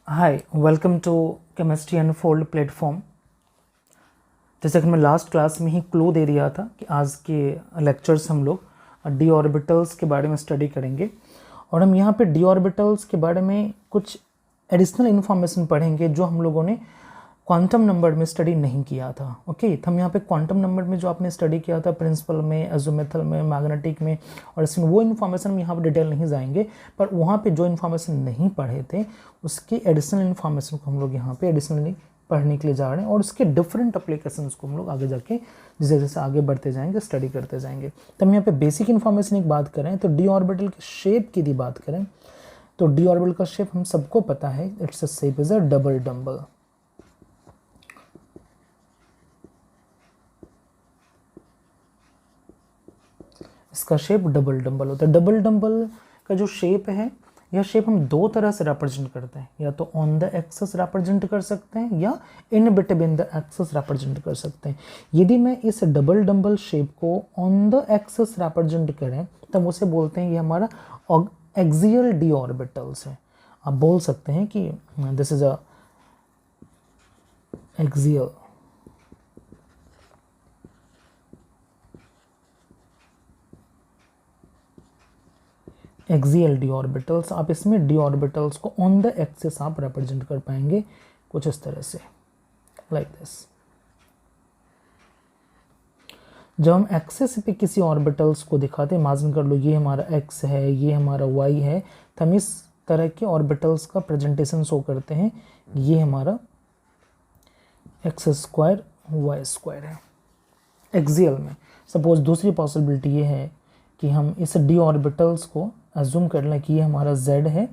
Hi, welcome to chemistry unfold platform. जैसे कि मैं लास्ट क्लास में ही क्लू दे दिया था कि आज के लेक्चर्स हम लोग डी ऑर्बिटल्स के बारे में स्टडी करेंगे और हम यहाँ पे डी ऑर्बिटल्स के बारे में कुछ एडिशनल इन्फॉर्मेशन पढ़ेंगे जो हम लोगों ने क्वांटम नंबर में स्टडी नहीं किया था। ओके, तो हम यहाँ पे क्वांटम नंबर में जो आपने स्टडी किया था प्रिंसिपल में, एज़ोमेथल में, मैग्नेटिक में और इसमें वो इन्फॉर्मेशन हम यहाँ पे डिटेल नहीं जाएंगे, पर वहाँ पे जो इन्फॉर्मेशन नहीं पढ़े थे उसकी एडिशनल इन्फॉर्मेशन को हम लोग यहाँ पे एडिशनली पढ़ने के लिए जा रहे हैं और उसके डिफरेंट एप्लीकेशंस को हम लोग आगे जाके जैसे जैसे आगे बढ़ते जाएंगे स्टडी करते जाएंगे। तो हम यहाँ पे बेसिक इन्फॉर्मेशन एक बात करें तो डी ऑर्बिटल के शेप की यदि बात करें तो डी ऑर्बिटल का शेप हम सबको पता है, it's a shape is a double dumbbell. इसका शेप डबल डंबल होता है। डबल डंबल का जो शेप है यह शेप हम दो तरह से रिप्रेजेंट करते हैं, या तो ऑन द एक्सिस रिप्रेजेंट कर सकते हैं या इन बिटवीन द एक्सिस रिप्रेजेंट कर सकते हैं। यदि मैं इस डबल डंबल शेप को ऑन द एक्सिस रिप्रेजेंट करें तब उसे बोलते हैं ये हमारा एक्सियल डी ऑर्बिटल्स है। आप बोल सकते हैं कि this is a axial axial d orbitals. आप इसमें डी ऑर्बिटल्स को ऑन द एक्सिस आप रिप्रेजेंट कर पाएंगे कुछ इस तरह से, लाइक दिस। जब हम एक्सिस पे किसी ऑर्बिटल्स को दिखाते हैं, इमेजिन कर लो ये हमारा एक्स है, ये हमारा वाई है, तो हम इस तरह के ऑर्बिटल्स का प्रेजेंटेशन शो करते हैं। ये हमारा एक्स स्क्वायर वाई स्क्वायर है एक्सियल में। सपोज दूसरी पॉसिबिलिटी ये है कि हम इस डी ऑर्बिटल्स को अज्यूम कर लें कि ये हमारा z है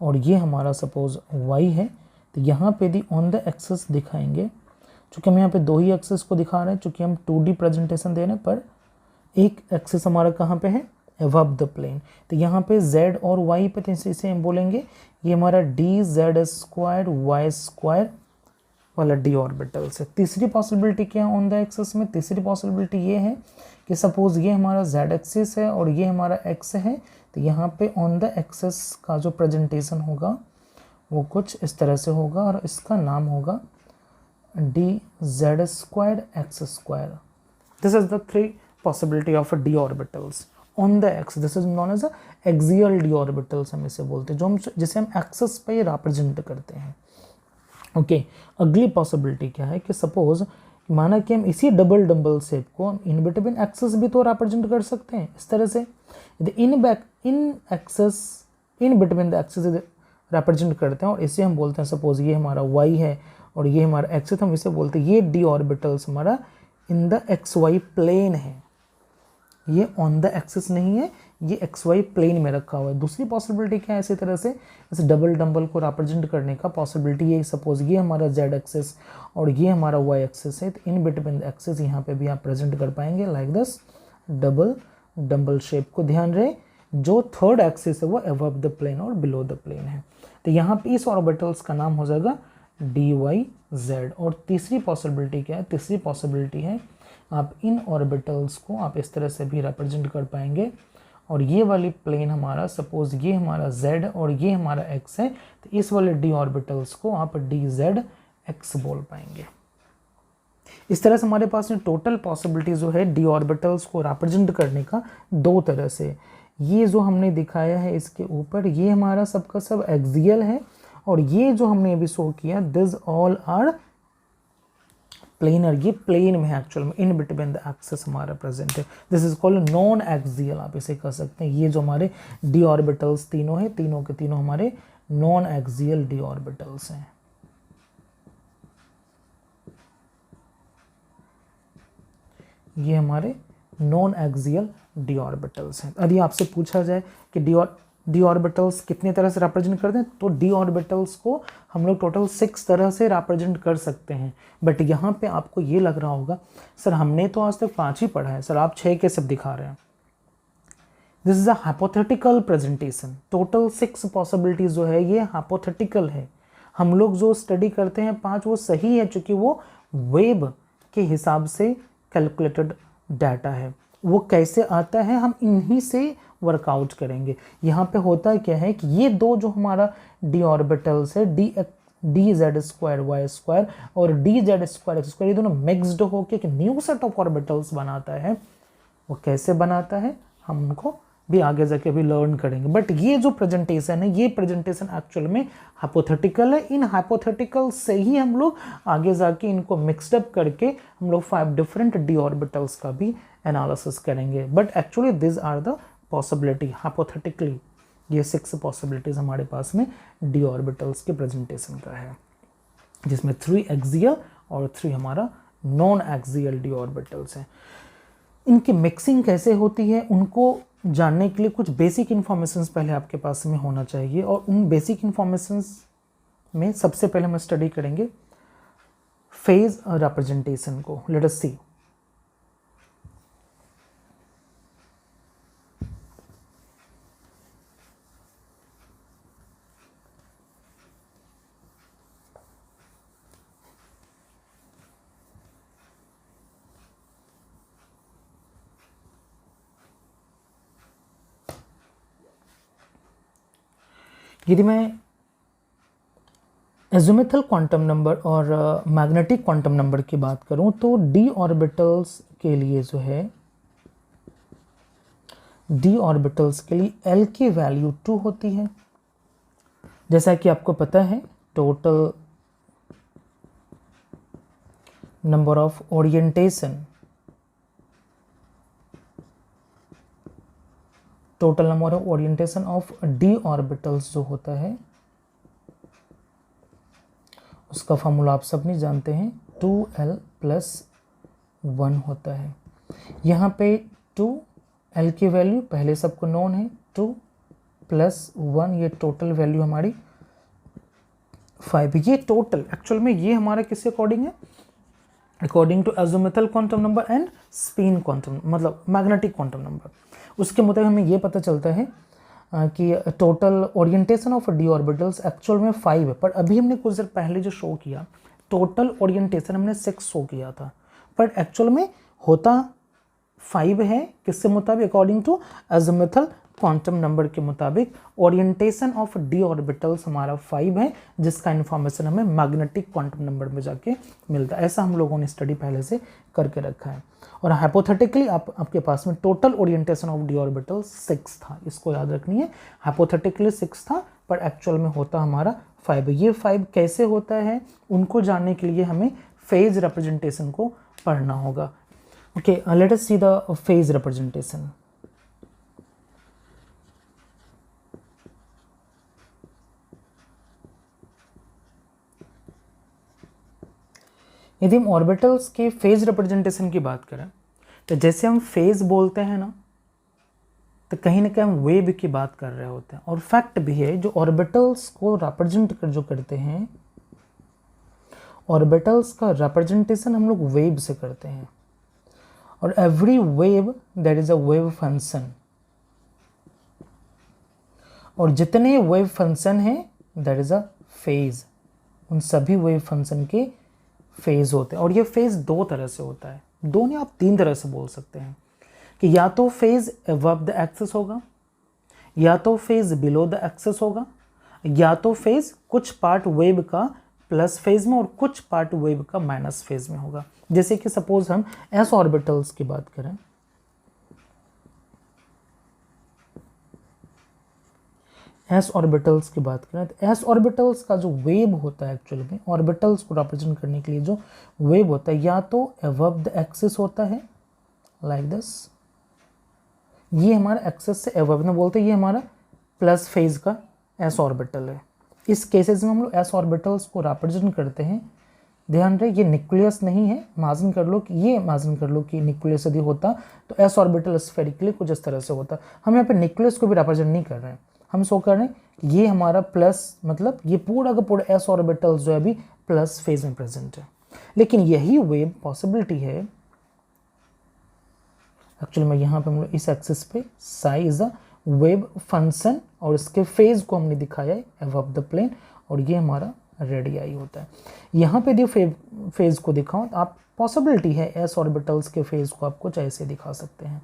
और ये हमारा सपोज y है, तो यहाँ पे दी ऑन द एक्सिस दिखाएंगे। चूँकि हम यहाँ पे दो ही एक्सिस को दिखा रहे हैं, चूँकि हम 2D प्रेजेंटेशन दे रहे हैं, पर एक एक्सिस हमारा कहाँ पे है, अबव द प्लेन। तो यहाँ पे z और y पे तो इसे हम बोलेंगे ये हमारा dz स्क्वायर वाई स्क्वायर वाला डी ऑर्बिटल से। तीसरी पॉसिबिलिटी क्या है ऑन द एक्सिस में? तीसरी पॉसिबिलिटी ये है कि सपोज ये हमारा z एक्सिस है और ये हमारा x है, तो यहाँ पे ऑन द एक्सिस का जो प्रेजेंटेशन होगा वो कुछ इस तरह से होगा और इसका नाम होगा dz square x square. This is the three possibility of d orbitals on the x. This is known as a axial d orbitals हम इसे बोलते हैं, जो हम जिसे हम एक्सिस पे रिप्रेजेंट करते हैं। ओके, अगली पॉसिबिलिटी क्या है कि सपोज माना कि हम इसी डबल डंबल शेप को हम इन बिटवीन एक्सिस भी तो रिप्रेजेंट कर सकते हैं इस तरह से। यदि इन axis in between the axis represent करते हैं और इसे हम बोलते हैं सपोज ये हमारा y है और ये हमारा x है, तो हम इसे बोलते हैं ये डी ऑर्बिटल्स हमारा in the x y plane है। ये ऑन द एक्सिस नहीं है, ये एक्स वाई प्लेन में रखा हुआ है। दूसरी पॉसिबिलिटी क्या है इसी तरह से इस डबल डंबल को रिप्रेजेंट करने का पॉसिबिलिटी ये, सपोज ये हमारा जेड एक्सिस और ये हमारा वाई एक्सिस है, तो इन बिटवीन द एक्सिस यहाँ पे भी आप प्रेजेंट कर पाएंगे like this double dumbbell shape को। ध्यान रहे जो थर्ड एक्सिस है वो अबव द प्लेन और बिलो द प्लेन है, तो यहाँ पे इस ऑर्बिटल्स का नाम हो जाएगा डी वाई जेड। और तीसरी पॉसिबिलिटी क्या है? तीसरी पॉसिबिलिटी है आप इन ऑर्बिटल्स को आप इस तरह से भी रिप्रेजेंट कर पाएंगे और ये वाली प्लेन हमारा सपोज ये हमारा z और ये हमारा x है, तो इस वाले डी ऑर्बिटल्स को आप dz(x) बोल पाएंगे। इस तरह से हमारे पास में टोटल पॉसिबिलिटी जो है डी ऑर्बिटल्स को रिप्रेजेंट करने का दो तरह से। ये जो हमने दिखाया है इसके ऊपर ये हमारा सबका सब एक्सियल है और ये जो हमने अभी शो किया दिस ऑल आर प्लेनर, ये प्लेन में है एक्चुअल में, इन बिटवीन द एक्सिस हमारा प्रेजेंट है। This is called non axial, आप इसे कह सकते हैं। ये जो हमारे डी ऑर्बिटल्स तीनों हैं, तीनों के तीनों हमारे नॉन एक्सियल डी ऑर्बिटल्स हैं। ये हमारे नॉन एक्सियल डी ऑर्बिटल्स हैं। यदि आपसे पूछा जाए कि डी ऑर्बिटल्स कितने तरह से रिप्रेजेंट करते हैं, तो डी ऑर्बिटल्स को हम लोग टोटल 6 तरह से रिप्रेजेंट कर सकते हैं। बट यहाँ पे आपको ये लग रहा होगा सर हमने तो आज तक 5 ही पढ़ा है, सर आप 6 कैसे दिखा रहे हैं? This is a hypothetical presentation. Total 6 possibilities जो है ये हाइपोथेटिकल है। हम लोग जो स्टडी करते हैं 5 वो सही है, चूँकि वो वेब के हिसाब से कैलकुलेटेड डाटा है। वो कैसे आता है हम इन्हीं से वर्कआउट करेंगे। यहाँ पे होता क्या है कि ये दो जो हमारा d ऑर्बिटल्स है dz² y² और dz²x², ये दोनों मिक्स्ड होकर एक न्यू सेट ऑफ ऑर्बिटल्स बनाता है। वो कैसे बनाता है हम उनको भी आगे जाके अभी लर्न करेंगे। बट ये जो प्रेजेंटेशन है, ये प्रेजेंटेशन एक्चुअल में हाइपोथेटिकल है। इन हाइपोथेटिकल से ही हम लोग आगे जाके इनको मिक्सड अप करके हम लोग 5 डिफरेंट d ऑर्बिटल्स का भी एनालिसिस करेंगे। But actually this are the possibility hypothetically, ये 6 पॉसिबिलिटीज हमारे पास में d ऑर्बिटल्स के प्रेजेंटेशन का है, जिसमें 3 एक्सियल और 3 हमारा नॉन एक्सियल d ऑर्बिटल्स हैं। इनकी मिक्सिंग कैसे होती है उनको जानने के लिए कुछ बेसिक इन्फॉर्मेशंस पहले आपके पास में होना चाहिए, और उन बेसिक इन्फॉर्मेशंस में सबसे पहले हम स्टडी करेंगे फेज रिप्रेजेंटेशन को। लेट अस सी। यदि मैं एज़ोमेथल क्वांटम नंबर और मैग्नेटिक क्वांटम नंबर की बात करूं तो d ऑर्बिटल्स के लिए जो है, d ऑर्बिटल्स के लिए L की वैल्यू 2 होती है। जैसा कि आपको पता है total number of orientation, total number of orientation of d orbitals जो होता है उसका फॉर्मूला आप सब नहीं जानते हैं, 2l+1 होता है। यहाँ पे 2l की वैल्यू पहले सबको नोन है, 2+1 ये टोटल वैल्यू हमारी 5। ये टोटल एक्चुअल में ये हमारा किसके अकॉर्डिंग है, according to azimuthal quantum number and spin quantum मतलब मैग्नेटिक क्वांटम नंबर। उसके मुताबिक हमें ये पता चलता है कि total orientation of d orbitals actual में 5 है। पर अभी हमने कुछ देर पहले जो शो किया टोटल ओरिएंटेशन हमने 6 शो किया था, पर एक्चुअल में होता 5 है। किसके मुताबिक, according to azimuthal quantum number के मुताबिक ओरिएंटेशन ऑफ d ऑर्बिटल्स हमारा 5 है, जिसका इन्फॉर्मेशन हमें मैग्नेटिक क्वांटम नंबर में जाके मिलता है। ऐसा हम लोगों ने स्टडी पहले से करके रखा है। और हाइपोथेटिकली आपके पास में total orientation of d orbital 6 था, इसको याद रखनी है। हाइपोथेटिकली 6 था पर एक्चुअल में होता हमारा 5। ये 5 कैसे होता है उनको जानने के लिए हमें फेज रिप्रेजेंटेशन को पढ़ना होगा। Okay, late us see the phase representation. यदि हम ऑर्बिटल्स के फेज रिप्रेजेंटेशन की बात करें तो जैसे हम फेज बोलते हैं ना, तो कहीं ना कहीं हम वेव की बात कर रहे होते हैं। और फैक्ट भी है जो ऑर्बिटल्स को रिप्रेजेंट कर जो करते हैं, ऑर्बिटल्स का रिप्रेजेंटेशन हम लोग वेव से करते हैं। और every wave that is a wave function, और जितने वेव फंक्शन हैं दैट इज अ फेज, उन सभी वेव फंक्शन के फेज होते हैं। और ये फेज 2 तरह से होता है, 2 नहीं आप 3 तरह से बोल सकते हैं कि या तो फेज अबव द एक्सिस होगा, या तो फेज बिलो द एक्सिस होगा, या तो फेज कुछ पार्ट वेव का प्लस फेज में और कुछ पार्ट वेव का माइनस फेज में होगा। जैसे कि सपोज हम एस ऑर्बिटल्स की बात करें, एस ऑर्बिटल्स की बात करें तो एस ऑर्बिटल्स का जो वेव होता है एक्चुअली में ऑर्बिटल्स को रिप्रेजेंट करने के लिए जो वेव होता है या तो अबव द एक्सिस होता है लाइक दिस, ये हमारा एक्सिस से अबव में बोलते हैं, ये हमारा प्लस फेज का एस ऑर्बिटल है। इस केसेस में हम लोग एस ऑर्बिटल्स को रिप्रेजेंट करते हैं। ध्यान रहे ये न्यूक्लियस नहीं है, इमेजिन कर लो कि ये इमेजिन कर लो कि न्यूक्लियस यदि होता तो एस ऑर्बिटल स्फेरिकली कुछ इस तरह से होता। हम यहाँ पे न्यूक्लियस को भी रिप्रेजेंट नहीं कर रहे हैं, हम शो कर रहे हैं कि ये हमारा प्लस मतलब ये पूरा का पूरा एस ऑर्बिटल्स जो है अभी प्लस फेज में प्रेजेंट है। लेकिन यही वेव पॉसिबिलिटी है एक्चुअली में यहाँ पे हम लोग इस एक्सिस पे Sai is a wave function और इसके फेज को हमने दिखाया है अबव द प्लेन और ये हमारा रेडियाई होता है। यहाँ पे जो फेज को दिखाऊं तो आप पॉसिबिलिटी है एस ऑर्बिटल्स के फेज को आप कुछ ऐसे दिखा सकते हैं।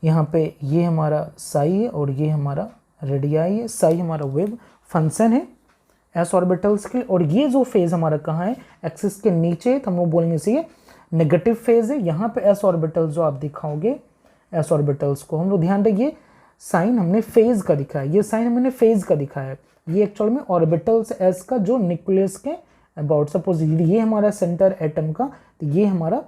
यहाँ पे ये हमारा साई है और ये हमारा रेडियाई है। साई हमारा वेव फंक्शन है एस ऑर्बिटल्स के लिए, और ये जो फेज हमारा कहाँ है, एक्सिस के नीचे, तो हम लोग बोलेंगे इसे ये नेगेटिव फेज है। यहाँ पे एस ऑर्बिटल्स जो आप दिखाओगे, एस ऑर्बिटल्स को हम लोग ध्यान रखिए, साइन हमने फेज का दिखाया, ये साइन हमने फेज का दिखाया है, ये एक्चुअल में ऑर्बिटल्स एस का जो न्यूक्लियस के अबाउट, सपोज ये हमारा सेंटर एटम का, तो ये हमारा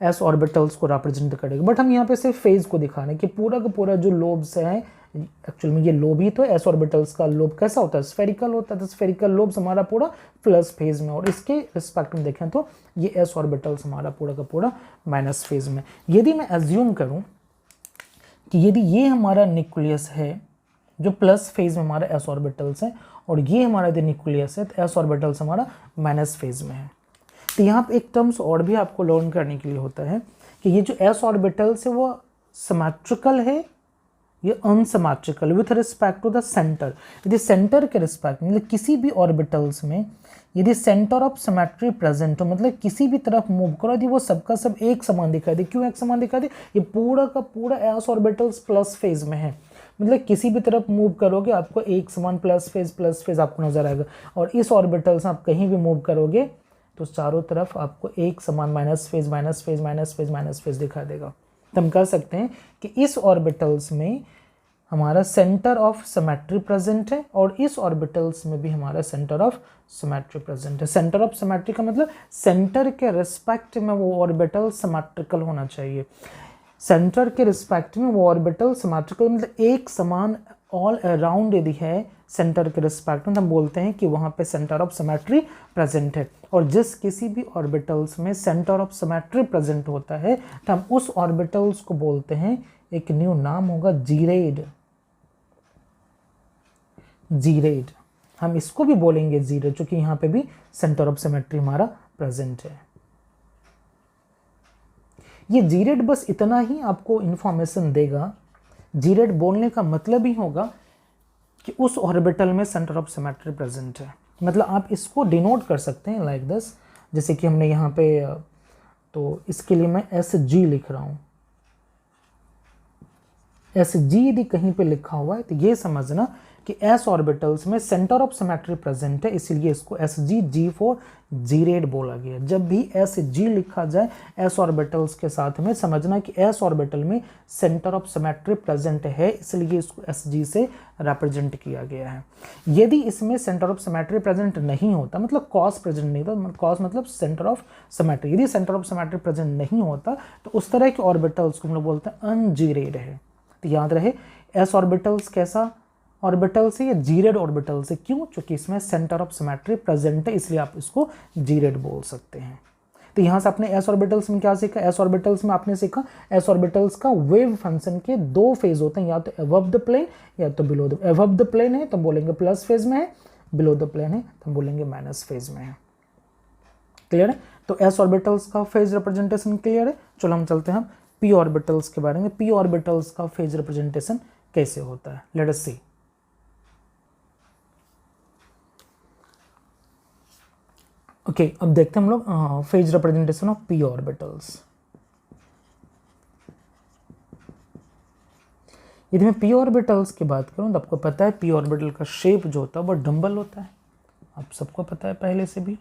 एस ऑर्बिटल्स को रिप्रेजेंट करेगा। बट हम यहाँ पे सिर्फ फेज को दिखा रहे हैं कि पूरा का पूरा जो लोब्स है, एक्चुअल में ये लोब ही तो एस ऑर्बिटल्स का लोब कैसा होता है, स्फेरिकल होता है, तो स्फेरिकल लोब्स हमारा पूरा प्लस फेज में, और इसके रिस्पेक्ट में देखें तो ये एस ऑर्बिटल्स हमारा पूरा का पूरा माइनस फेज में। यदि मैं एज्यूम करूं कि यदि ये हमारा न्यूक्लियस है जो प्लस फेज में हमारा एस ऑर्बिटल्स है, और ये हमारा यदि न्यूक्लियस है तो एस ऑर्बिटल्स हमारा माइनस फेज में है। तो यहाँ पे एक टर्म्स और भी आपको लर्न करने के लिए होता है कि ये जो एस ऑर्बिटल्स है वो सिमेट्रिकल है, ये unsymmetrical with respect to the centre. यदि सेंटर के रिस्पेक्ट मतलब किसी भी ऑर्बिटल्स में यदि सेंटर ऑफ सिमेट्री प्रेजेंट हो, मतलब किसी भी तरफ मूव करो, यदि वो सबका सब एक समान दिखाई दे। क्यों एक समान दिखाई दे, ये पूरा का पूरा एस ऑर्बिटल्स प्लस फेज में है, मतलब किसी भी तरफ मूव करोगे आपको एक समान प्लस फेज आपको नजर आएगा, और इस ऑर्बिटल्स आप कहीं भी मूव करोगे तो चारों तरफ आपको एक समान माइनस फेज दिखा देगा। तो हम कह सकते हैं कि इस ऑर्बिटल्स में हमारा सेंटर ऑफ सिमेट्री प्रेजेंट है, और इस ऑर्बिटल्स में भी हमारा सेंटर ऑफ सिमेट्री प्रेजेंट है। सेंटर ऑफ सिमेट्री का मतलब सेंटर के रिस्पेक्ट में वो ऑर्बिटल सिमेट्रिकल होना चाहिए। सेंटर के रिस्पेक्ट में वो ऑर्बिटल सिमेट्रिकल मतलब एक समान ऑल अराउंड यदि है सेंटर के रिस्पेक्ट में, तो हम बोलते हैं कि वहाँ पे सेंटर ऑफ सिमेट्री प्रेजेंट है। और जिस किसी भी ऑर्बिटल्स में सेंटर ऑफ सिमेट्री प्रेजेंट होता है तो हम उस ऑर्बिटल्स को बोलते हैं, एक न्यू नाम होगा जीरेड। जीरेड हम इसको भी बोलेंगे जीरेड, क्योंकि यहाँ पे भी सेंटर ऑफ सिमेट्री हमारा प्रेजेंट है। ये जीरेड बस इतना ही आपको इंफॉर्मेशन देगा। जीरेड बोलने का मतलब ही होगा कि उस ऑर्बिटल में सेंटर ऑफ सिमेट्री प्रेजेंट है। मतलब आप इसको डिनोट कर सकते हैं लाइक दिस, जैसे कि हमने यहाँ पे, तो इसके लिए मैं एस जी लिख रहा हूँ। एस जी यदि कहीं पे लिखा हुआ है तो ये समझना कि एस ऑर्बिटल्स में सेंटर ऑफ सिमेट्री प्रेजेंट है, इसीलिए इसको s g g for gerade बोला गया। जब भी एस जी लिखा जाए एस ऑर्बिटल्स के साथ में, समझना कि एस ऑर्बिटल में सेंटर ऑफ सिमेट्री प्रेजेंट है, इसलिए इसको एस जी से रिप्रेजेंट किया गया है। यदि इसमें सेंटर ऑफ सिमेट्री प्रेजेंट नहीं होता, मतलब कॉस प्रेजेंट नहीं होता, कॉस मतलब सेंटर ऑफ सिमेट्री, यदि सेंटर ऑफ सिमेट्री प्रेजेंट नहीं होता तो उस तरह के ऑर्बिटल्स को हम लोग बोलते हैं अनजीरेड है। तो याद रहे एस ऑर्बिटल्स कैसा ऑर्बिटल से, ये जीरेड ऑर्बिटल से। क्यों? क्योंकि इसमें सेंटर ऑफ सिमेट्री प्रेजेंट है, इसलिए आप इसको जीरेड बोल सकते हैं। तो यहाँ से आपने एस ऑर्बिटल्स में क्या सीखा? एस ऑर्बिटल्स में आपने सीखा एस ऑर्बिटल्स का वेव फंक्शन के दो फेज होते हैं, या तो अबव द प्लेन या तो below the. Above the plane है तो बोलेंगे प्लस फेज में है, बिलो द प्लेन है तो बोलेंगे माइनस फेज में है। क्लियर है? तो एस ऑर्बिटल्स का फेज रिप्रेजेंटेशन क्लियर है। चलो हम चलते हैं पी ऑर्बिटल्स के बारे में। पी ऑर्बिटल्स का फेज रिप्रेजेंटेशन कैसे होता है, लेट अस सी। ओके, अब देखते हैं हम लोग phase representation of P orbitals. यदि मैं पी ऑर्बिटल्स की बात करूं तो आपको पता है पी ऑर्बिटल का शेप जो होता है वो डंबल होता है। आप सबको पता है पहले से भी,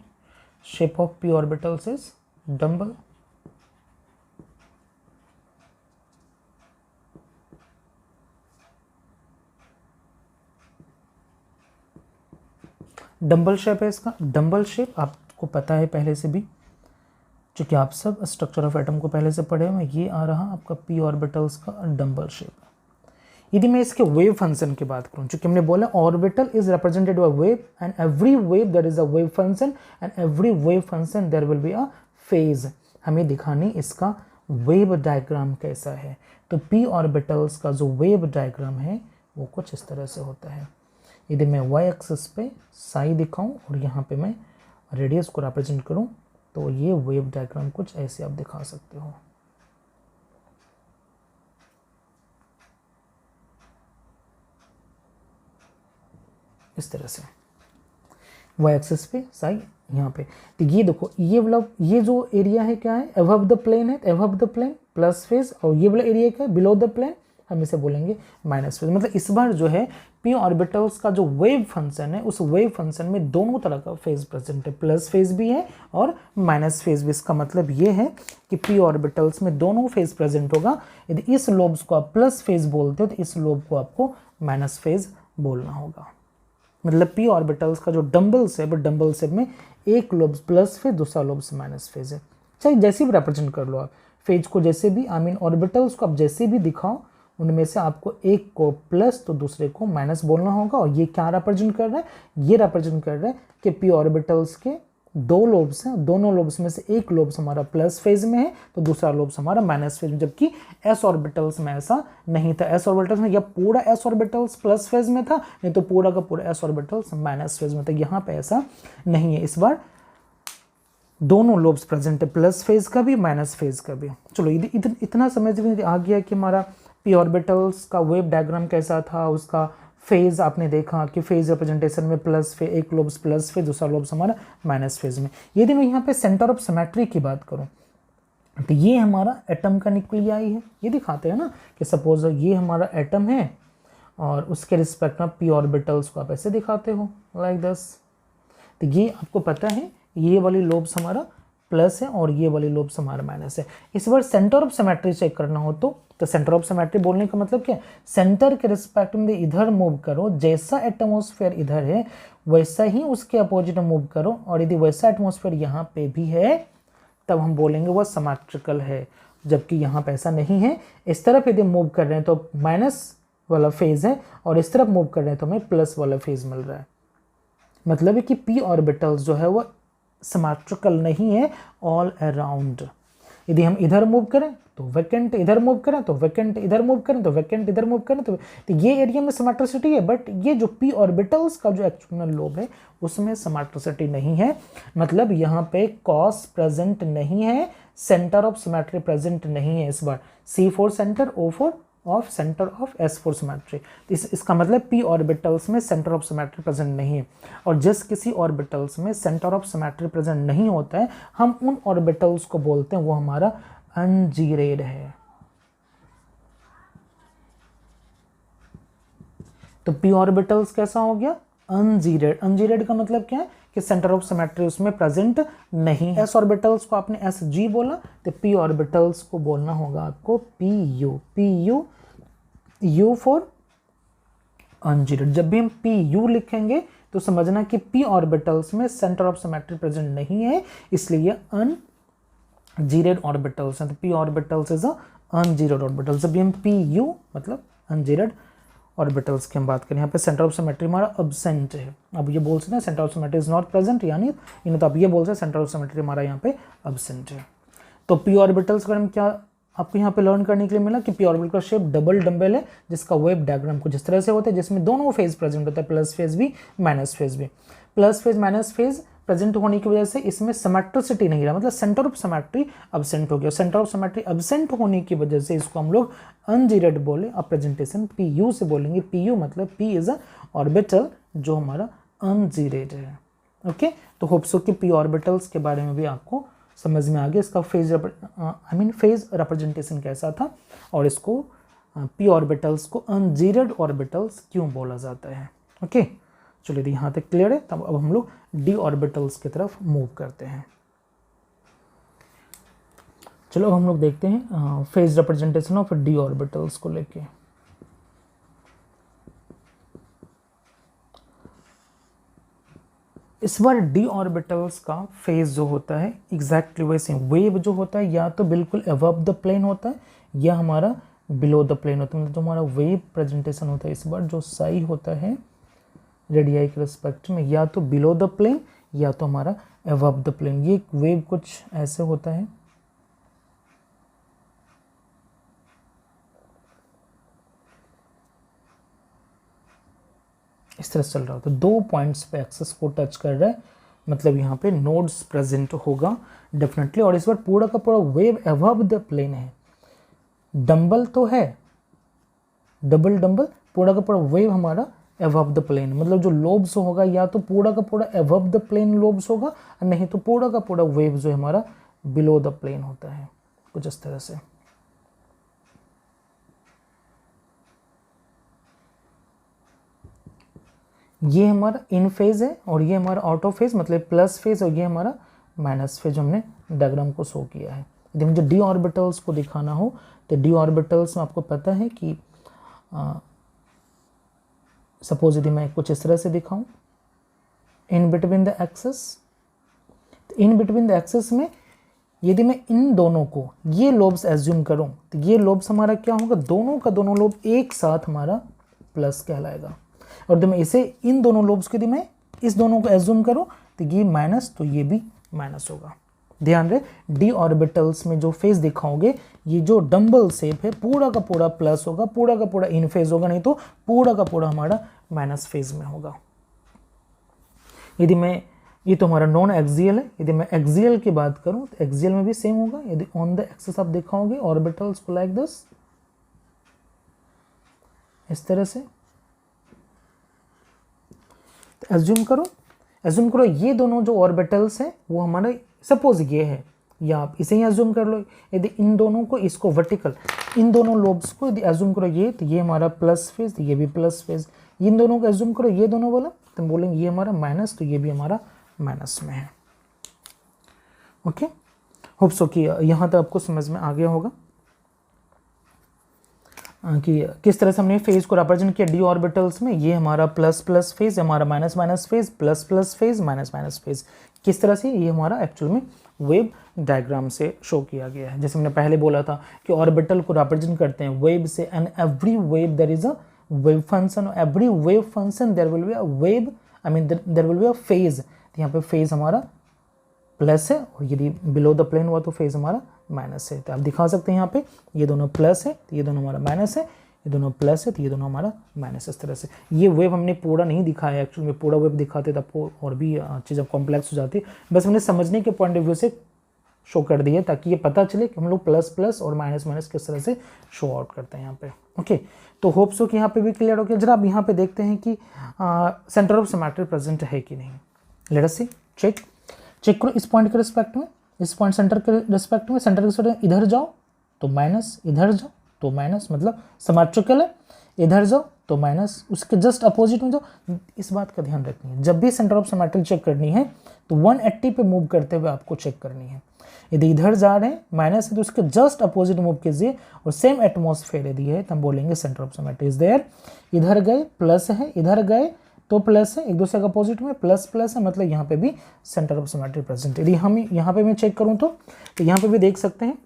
shape of P orbitals is dumbbell. Dumbbell shape है इसका। डंबल शेप आपको पता है पहले से भी, क्योंकि आप सब स्ट्रक्चर ऑफ एटम को पहले से पढ़े हुए। ये आ रहा आपका पी ऑर्बिटल्स का डंबल शेप। यदि मैं इसके वेव फंक्शन की बात करूं, क्योंकि हमने बोला orbital is represented by wave and every wave there is a wave function and every wave function there will be a phase. हमें दिखानी इसका वेव डायग्राम कैसा है। तो पी ऑर्बिटल्स का जो वेव डायग्राम है वो कुछ इस तरह से होता है। यदि मैं y एक्सिस पे साई दिखाऊं और यहाँ पे मैं रेडियस को रिप्रेजेंट करूं तो ये वेव डायग्राम कुछ ऐसे आप दिखा सकते हो। इस तरह से y एक्सिस पे साई यहाँ पे। तो ये देखो, ये मतलब ये जो एरिया है क्या है, अबव द प्लेन है, above the plane plus phase, और ये वाला एरिया क्या है बिलो द प्लेन, हम इसे बोलेंगे माइनस फेज। मतलब इस बार जो है पी ऑर्बिटल्स का जो वेव फंक्शन है उस वेव फंक्शन में दोनों तरह का फेज प्रेजेंट है, प्लस फेज भी है और माइनस फेज भी। इसका मतलब ये है कि पी ऑर्बिटल्स में दोनों फेज प्रेजेंट होगा। यदि इस लोब्स को आप प्लस फेज बोलते हो तो इस लोब को आपको माइनस फेज बोलना होगा। मतलब पी ऑर्बिटल्स का जो डंबल शेप है, डंबल शेप में एक लोब प्लस फेज, दूसरा लोब माइनस फेज है। चाहे जैसे भी रिप्रेजेंट कर लो आप फेज को, जैसे भी ऑर्बिटल्स को आप जैसे भी दिखाओ, उनमें से आपको एक को प्लस तो दूसरे को माइनस बोलना होगा। और ये क्या रिप्रेजेंट कर रहा है, ये रिप्रेजेंट कर रहा है कि पी ऑर्बिटल्स के दो लोब्स हैं, दोनों लोब्स में से एक लोब्स हमारा प्लस फेज में है तो दूसरा लोब्स हमारा माइनस फेज में, जबकि एस ऑर्बिटल्स में ऐसा नहीं था। एस ऑर्बिटल्स में या पूरा एस ऑर्बिटल्स प्लस फेज में था, नहीं तो पूरा का पूरा एस ऑर्बिटल्स माइनस फेज में था। यहाँ पे ऐसा नहीं है, इस बार दोनों लोब्स प्रेजेंट है, प्लस फेज का भी माइनस फेज का भी। चलो इतना समझ में आ गया कि हमारा पी ऑर्बिटल्स का वेव डायग्राम कैसा था, उसका फेज आपने देखा कि फेज रिप्रेजेंटेशन में प्लस फेज, एक लोब्स प्लस फेज, दूसरा लोब्स हमारा माइनस फेज में। यदि मैं यहाँ पे सेंटर ऑफ सिमेट्री की बात करूँ तो ये हमारा एटम का न्यूक्लियाई है। ये दिखाते हैं ना कि सपोज ये हमारा एटम है और उसके रिस्पेक्ट में पी ऑर्बिटल्स को आप ऐसे दिखाते हो लाइक दिस। तो ये आपको पता है ये वाली लोब्स हमारा प्लस है और ये वाली लोब्स हमारा माइनस है। इस बार सेंटर ऑफ सिमेट्री चेक करना हो तो सेंटर ऑफ सिमेट्री बोलने का मतलब क्या है, सेंटर के रिस्पेक्ट में इधर मूव करो, जैसा एटमॉस्फेयर इधर है वैसा ही उसके अपोजिट में मूव करो, और यदि वैसा एटमॉस्फेयर यहाँ पे भी है तब हम बोलेंगे वह सिमेट्रिकल है, जबकि यहाँ पे ऐसा नहीं है। इस तरफ यदि मूव कर रहे हैं तो माइनस वाला फेज है और इस तरफ मूव कर रहे हैं तो हमें प्लस वाला फेज मिल रहा है। मतलब है कि पी ऑर्बिटल्स जो है वह सिमेट्रिकल नहीं है ऑल अराउंड। यदि हम इधर मूव करें तो वैकेंट, इधर मूव करें तो वैकेंट, इधर मूव करें तो वैकेंट, इधर मूव करें तो ये एरिया में सिमेट्रिसिटी है। बट ये जो पी ऑर्बिटल्स का जो एक्सटर्नल लोब है उसमें सिमेट्रिसिटी नहीं है। मतलब यहाँ पे कॉस प्रेजेंट नहीं है, सेंटर ऑफ सिमेट्री प्रेजेंट नहीं है। इस बार C4 centre, O4 of centre of S4 symmetry. इसका मतलब पी ऑर्बिटल्स में सेंटर ऑफ सिमेट्री प्रेजेंट नहीं है। और जिस किसी ऑर्बिटल्स में सेंटर ऑफ सिमेट्री प्रेजेंट नहीं होता है हम उन ऑर्बिटल्स को बोलते हैं वो हमारा अनजीरेड है। तो पी ऑर्बिटल्स कैसा हो गया, अनजीरेड। अनजीरेड का मतलब क्या है कि सेंटर ऑफ सिमेट्री उसमें प्रेजेंट नहीं है। एस ऑर्बिटल्स को आपने SG बोला तो पी ऑर्बिटल्स को बोलना होगा आपको PU। PU, U for ungeared. जब भी हम PU लिखेंगे तो समझना कि पी ऑर्बिटल्स में सेंटर ऑफ सिमेट्री प्रेजेंट नहीं है, इसलिए अनजीरेड ऑर्बिटल्स हैं। तो P orbitals is ungeared orbitals. जब भी हम PU मतलब अनजीरेड ऑर्बिटल्स की हम बात करें, यहाँ पे सेंटर ऑफ सिमेट्री हमारा अब्सेंट है। अब ये बोल सकते हैं centre of symmetry is not present, यानी तो आप ये बोल सकते हैं सेंटर ऑफ सिमेट्री हमारा यहाँ पे अब्सेंट है। तो पी ऑर्बिटल्स का क्या आपको यहाँ पे लर्न करने के लिए मिला कि पी ऑर्बिटल का शेप डबल डंबल है, जिसका वेव डायग्राम कुछ इस तरह से होता है जिसमें दोनों फेज प्रेजेंट होता है, प्लस फेज भी माइनस फेज भी। Plus phase minus phase present होने की वजह से इसमें सिमेट्रिसिटी नहीं रहा, मतलब सेंटर ऑफ सिमेट्री अब्सेंट हो गया। सेंटर ऑफ सिमेट्री अब्सेंट होने की वजह से इसको हम लोग अनजीरेड बोले। अब प्रेजेंटेशन PU से बोलेंगे। PU मतलब P इज अ ऑर्बिटल जो हमारा अनजीरेड है। ओके, तो होप सो कि पी ऑर्बिटल्स के बारे में भी आपको समझ में आ गया, इसका फेज फेज रिप्रेजेंटेशन कैसा था और इसको पी ऑर्बिटल्स को अनजीरेड ऑर्बिटल्स क्यों बोला जाता है। ओके, चलिए यहाँ तक क्लियर है। तब अब हम लोग डी ऑर्बिटल्स की तरफ मूव करते हैं। चलो अब हम लोग देखते हैं phase representation of d orbitals को लेके। इस बार डी ऑर्बिटल्स का फेज जो होता है एग्जैक्टली वैसे वेव जो होता है या तो बिल्कुल अबव द प्लेन होता है या हमारा बिलो द प्लेन होता है। मतलब जो हमारा वेव प्रेजेंटेशन होता है इस बार जो साई होता है रेडियाई के रिस्पेक्ट में या तो बिलो द प्लेन या तो हमारा अबव द प्लेन। ये वेव कुछ ऐसे होता है। इस तरह चल रहा होता है, दो पॉइंट्स पे एक्सेस को टच कर रहा है, मतलब यहाँ पे नोड्स प्रेजेंट होगा डेफिनेटली। और इस बार पूरा का पूरा वेव अबव द प्लेन है। डंबल तो है, डबल डंबल, पूरा का पूरा वेव हमारा अबव द प्लेन, मतलब जो लोब्स होगा या तो पूरा का पूरा अबव द प्लेन लोब्स होगा, नहीं तो पूरा का पूरा वेव जो है हमारा बिलो द प्लेन होता है, कुछ इस तरह से। ये हमारा इन फेज है और ये हमारा आउट ऑफ फेज मतलब प्लस फेज, और ये हमारा माइनस फेज हमने डायग्राम को शो किया है। यदि मुझे डी ऑर्बिटल्स को दिखाना हो तो डी ऑर्बिटल्स में आपको पता है कि सपोज यदि मैं कुछ इस तरह से दिखाऊं, in between the axes, in between the axes में यदि मैं इन दोनों को ये लोब्स एज्यूम करूं तो ये लोब्स हमारा क्या होगा, दोनों का दोनों लोब एक साथ हमारा प्लस कहलाएगा। और यदि मैं इसे इन दोनों लोब्स को यदि मैं इस दोनों को एज्यूम करूं तो ये माइनस, तो ये भी माइनस होगा। ध्यान रहे, डी ऑर्बिटल्स में जो फेज दिखाओगे ये जो डंबल शेप है पूरा का पूरा प्लस होगा, पूरा का पूरा इन फेज होगा, नहीं तो पूरा का पूरा हमारा माइनस फेज में होगा। यदि मैं, ये तो हमारा नॉन एक्सियल है, यदि मैं एक्सियल की बात करूं तो एक्सियल में भी सेम होगा। यदि ऑन द एक्सिस आप दिखाओगे ऑर्बिटल्स को लाइक दिस, इस तरह से, तो एज्यूम करो ये दोनों जो ऑर्बिटल्स हैं वो हमारे, सपोज ये है, या आप इसे ही एज्यूम कर लो। यदि इन दोनों को, इसको वर्टिकल, इन दोनों लोब्स को यदि एज्यूम करो ये, तो ये हमारा प्लस फेज, तो ये भी प्लस फेज। इन दोनों को एज्यूम करो ये दोनों वाला, तो बोलेंगे ये हमारा माइनस, तो ये भी हमारा माइनस में है। ओके, होप सो कि यहाँ तक आपको समझ में आ गया होगा कि किस तरह से हमने फेज को रिप्रेजेंट किया डी ऑर्बिटल्स में। ये हमारा प्लस प्लस फेज, हमारा minus minus phase, plus plus phase, minus minus phase. किस तरह से, ये हमारा एक्चुअल में वेव डायग्राम से शो किया गया है। जैसे हमने पहले बोला था कि ऑर्बिटल को रिप्रेजेंट करते हैं वेव से, and every wave there is a wave function, every wave function there will be a wave, I mean there will be a phase. तो यहाँ पे फेज हमारा प्लस है, और यदि बिलो द प्लेन हुआ तो फेज हमारा माइनस है। तो आप दिखा सकते हैं यहाँ पे ये दोनों प्लस है तो ये दोनों हमारा माइनस है, ये दोनों प्लस है तो ये दोनों हमारा माइनस। इस तरह से ये वेव हमने पूरा नहीं दिखाया, एक्चुअली में पूरा वेव दिखाते तो आपको और भी चीज़ें कॉम्प्लेक्स हो जाती, बस हमने समझने के पॉइंट ऑफ व्यू से शो कर दिए ताकि ये पता चले कि हम लोग प्लस प्लस और माइनस माइनस किस तरह से शो आउट करते हैं यहाँ पे। ओके, तो होप सो कि यहाँ पे भी क्लियर हो गया। जरा आप यहाँ पे देखते हैं कि सेंटर ऑफ सिमेट्री प्रेजेंट है कि नहीं। लेट अस सी, चेक करो इस पॉइंट के रिस्पेक्ट में, इस पॉइंट सेंटर के रिस्पेक्ट में, सेंटर के रिस्पेक्ट इधर जाओ तो माइनस, इधर जाओ तो माइनस, मतलब सिमेट्रिकल है। इधर जाओ तो माइनस, उसके जस्ट अपोजिट में जाओ। इस बात का ध्यान रखनी है, जब भी सेंटर ऑफ सिमेट्री चेक करनी है तो 180 पे मूव करते हुए आपको चेक करनी है। यदि इधर जा रहे हैं माइनस है तो उसके जस्ट अपोजिट मूव कीजिए, और सेम एटमॉस्फेयर यदि है तो हम बोलेंगे centre of symmetry is there. इधर गए प्लस है, इधर गए तो प्लस है, एक दूसरे का अपोजिट में प्लस प्लस है, मतलब यहाँ पे भी सेंटर ऑफ सिमेट्री प्रेजेंट। यदि हम यहाँ पे मैं चेक करूँ तो यहाँ पे भी देख सकते हैं,